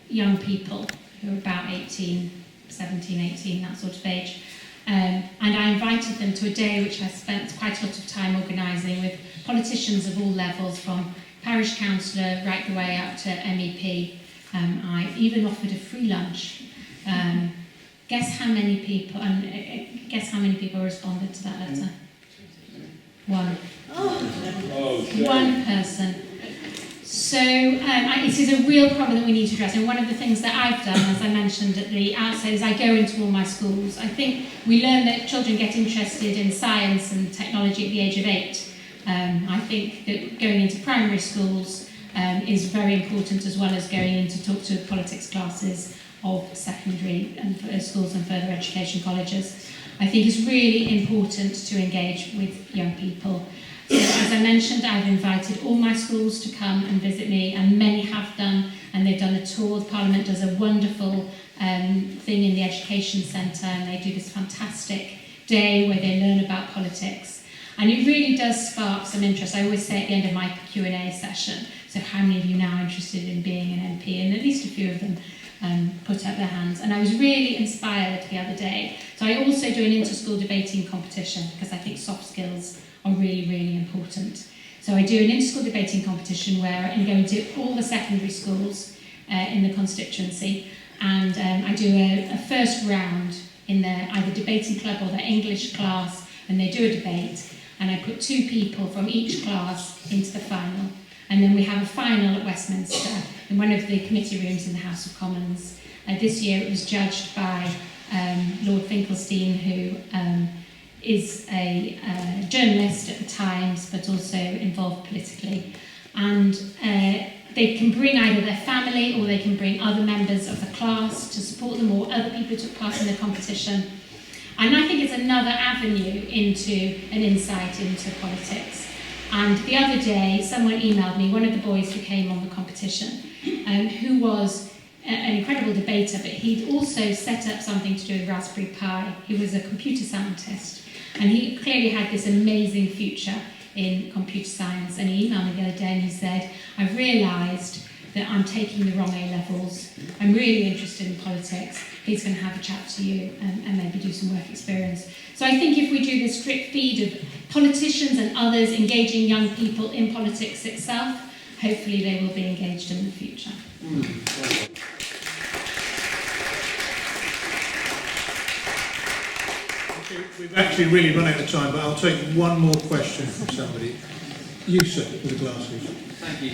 young people who were about 18, 17, 18, that sort of age. And I invited them to a day which I spent quite a lot of time organising with politicians of all levels, from parish councillor right the way up to MEP. I even offered a free lunch. Guess how many people? Guess how many people responded to that letter? One. One person. So it is a real problem that we need to address, and one of the things that I've done, as I mentioned at the outset, is I go into all my schools. I think we learn that children get interested in science and technology at the age of 8. I think that going into primary schools is very important, as well as going in to talk to politics classes of secondary and schools and further education colleges. I think it's really important to engage with young people. So, as I mentioned, I've invited all my schools to come and visit me, and many have done, and they've done a tour. The Parliament does a wonderful thing in the Education Centre, and they do this fantastic day where they learn about politics. And it really does spark some interest. I always say at the end of my Q&A session, so how many of you now are interested in being an MP? And at least a few of them put up their hands. And I was really inspired the other day. So I also do an inter-school debating competition, because I think soft skills are really, really important. So I do an inter-school debating competition where I'm going to all the secondary schools in the constituency, and I do a first round in their either debating club or their English class, and they do a debate, and I put 2 people from each class into the final. And then we have a final at Westminster in one of the committee rooms in the House of Commons. This year it was judged by Lord Finkelstein, who is a journalist at the Times, but also involved politically. And they can bring either their family or they can bring other members of the class to support them, or other people who took part in the competition. And I think it's another avenue into an insight into politics. And the other day, someone emailed me, one of the boys who came on the competition, who was an incredible debater, but he'd also set up something to do with Raspberry Pi. He was a computer scientist, and he clearly had this amazing future in computer science. And he emailed me the other day and he said, I've realised that I'm taking the wrong A-levels. I'm really interested in politics. He's going to have a chat to you and maybe do some work experience. So I think if we do this drip feed of politicians and others engaging young people in politics itself, hopefully they will be engaged in the future. We've actually really run out of time, but I'll take one more question from somebody. You, sir, with the glasses. Thank you.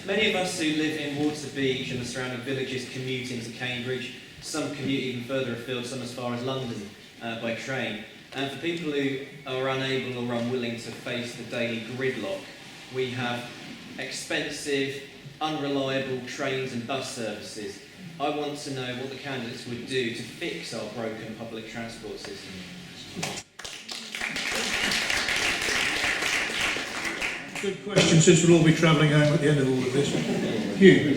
Many of us who live in Waterbeach and the surrounding villages commute into Cambridge. Some commute even further afield, some as far as London by train. And for people who are unable or unwilling to face the daily gridlock, we have expensive, unreliable trains and bus services. I want to know what the candidates would do to fix our broken public transport system. Good question, since we'll all be travelling home at the end of all of this. Hugh?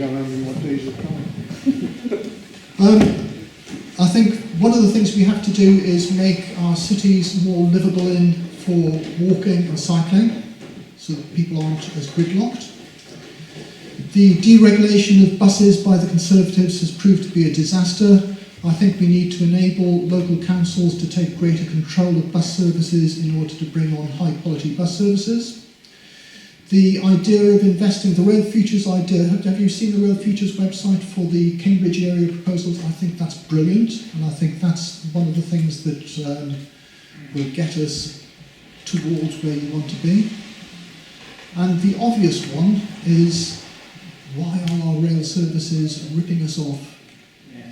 I think one of the things we have to do is make our cities more livable for walking and cycling, so that people aren't as gridlocked. The deregulation of buses by the Conservatives has proved to be a disaster. I think we need to enable local councils to take greater control of bus services in order to bring on high quality bus services. The idea of investing, the Rail Futures idea, have you seen the Rail Futures website for the Cambridge area proposals? I think that's brilliant, and I think that's one of the things that will get us towards where you want to be. And the obvious one is, why are our rail services ripping us off?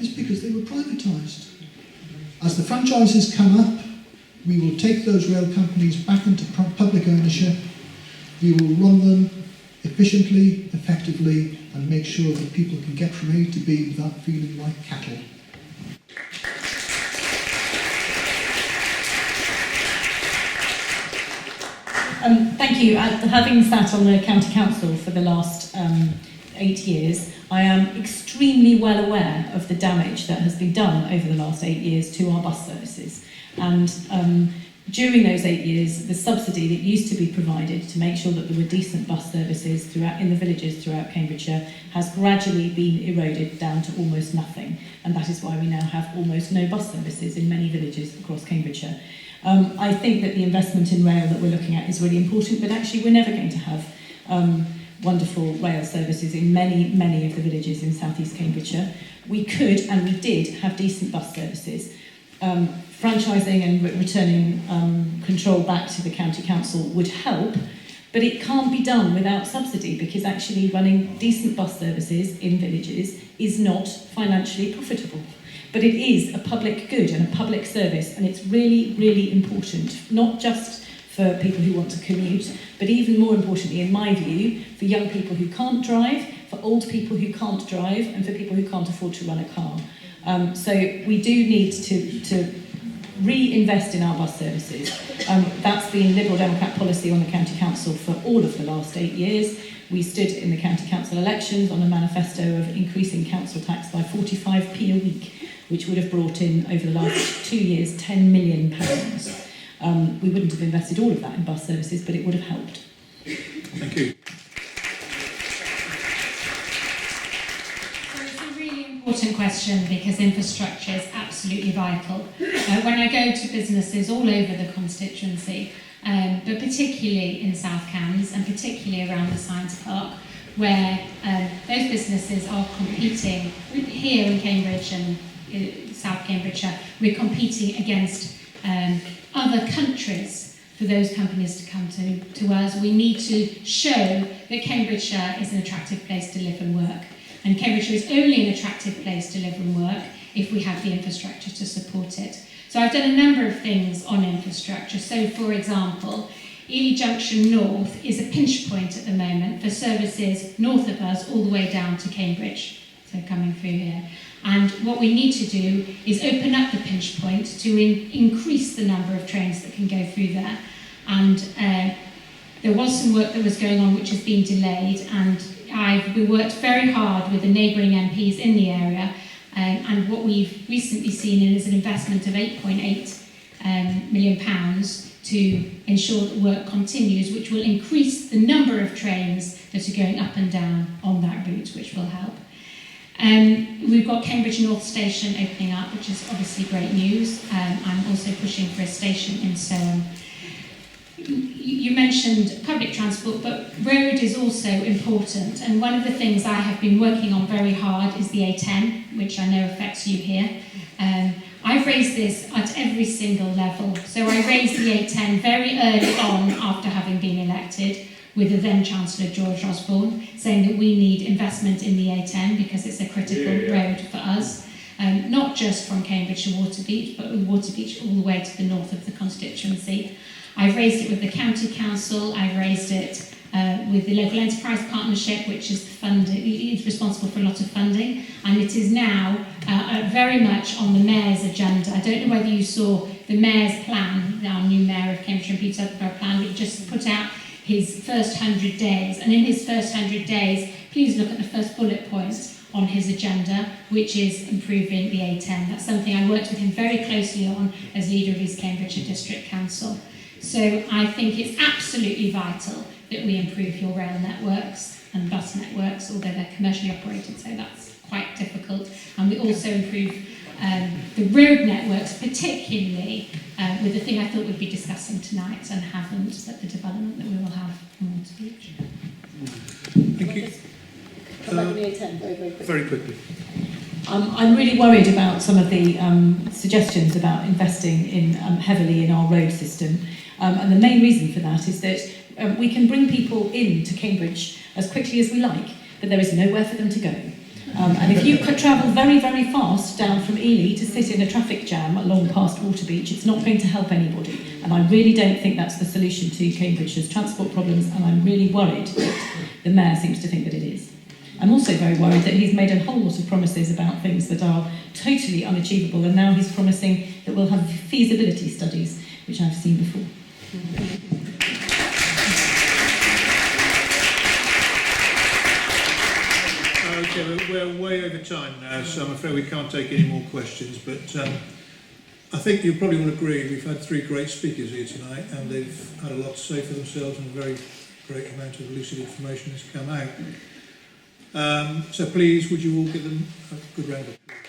It's because they were privatised. As the franchises come up, we will take those rail companies back into public ownership. We will run them efficiently, effectively, and make sure that people can get from A to B without feeling like cattle. Thank you. Having sat on the County Council for the last 8 years, I am extremely well aware of the damage that has been done over the last 8 years to our bus services. And during those 8 years, the subsidy that used to be provided to make sure that there were decent bus services throughout in the villages throughout Cambridgeshire has gradually been eroded down to almost nothing. And that is why we now have almost no bus services in many villages across Cambridgeshire. I think that the investment in rail that we're looking at is really important, but actually we're never going to have wonderful rail services in many of the villages in South East Cambridgeshire. We could, and we did, have decent bus services. Franchising and returning control back to the county council would help, but it can't be done without subsidy, because actually running decent bus services in villages is not financially profitable. But it is a public good and a public service, and it's really, really important, not just for people who want to commute, but even more importantly, in my view, for young people who can't drive, for old people who can't drive, and for people who can't afford to run a car. So we do need to reinvest in our bus services. That's been Liberal Democrat policy on the County Council for all of the last 8 years. We stood in the County Council elections on a manifesto of increasing council tax by 45p a week, which would have brought in, over the last 2 years, £10 million. We wouldn't have invested all of that in bus services, but it would have helped. Thank you. Important question, because infrastructure is absolutely vital. When I go to businesses all over the constituency, but particularly in South Cambs and particularly around the Science Park, where those businesses are competing here in Cambridge and South Cambridgeshire, we're competing against other countries for those companies to come to us. We need to show that Cambridgeshire is an attractive place to live and work. And Cambridgeshire is only an attractive place to live and work if we have the infrastructure to support it. So I've done a number of things on infrastructure. So, for example, Ely Junction North is a pinch point at the moment for services north of us all the way down to Cambridge, so coming through here. And what we need to do is open up the pinch point to increase the number of trains that can go through there. And there was some work that was going on which has been delayed, and we worked very hard with the neighbouring MPs in the area, and what we've recently seen is an investment of £8.8 million to ensure that work continues, which will increase the number of trains that are going up and down on that route, which will help. We've got Cambridge North Station opening up, which is obviously great news. I'm also pushing for a station in Soham. You mentioned public transport, but road is also important, and one of the things I have been working on very hard is the A10, which I know affects you here. I've raised this at every single level. So I raised the A10 very early on after having been elected, with the then Chancellor George Osborne, saying that we need investment in the A10 because it's a critical road for us, not just from Cambridge to Waterbeach, but with Waterbeach all the way to the north of the constituency. I've raised it with the County Council, I've raised it with the Local Enterprise Partnership, which is is responsible for a lot of funding, and it is now very much on the Mayor's agenda. I don't know whether you saw the Mayor's plan, our new Mayor of Cambridge and Peterborough plan, which just put out his first 100 days, and in his first 100 days, please look at the first bullet point on his agenda, which is improving the A10. That's something I worked with him very closely on as leader of East Cambridgeshire District Council. So I think it's absolutely vital that we improve your rail networks and bus networks, although they're commercially operated, so that's quite difficult. And we also improve the road networks, particularly with the thing I thought we'd be discussing tonight and haven't, that the development that we will have in Waterbeach. Thank you. Come back to the A10 very, very quickly. Very quickly. I'm really worried about some of the suggestions about investing in heavily in our road system. And the main reason for that is that we can bring people into Cambridge as quickly as we like, but there is nowhere for them to go. And if you could travel very, very fast down from Ely to sit in a traffic jam along past Waterbeach, it's not going to help anybody. And I really don't think that's the solution to Cambridgeshire's transport problems, and I'm really worried that the Mayor seems to think that it is. I'm also very worried that he's made a whole lot of promises about things that are totally unachievable, and now he's promising that we'll have feasibility studies, which I've seen before. Okay, we're way over time now, so I'm afraid we can't take any more questions, but I think you probably will agree we've had three great speakers here tonight, and they've had a lot to say for themselves, and a very great amount of lucid information has come out. So please, would you all give them a good round of applause?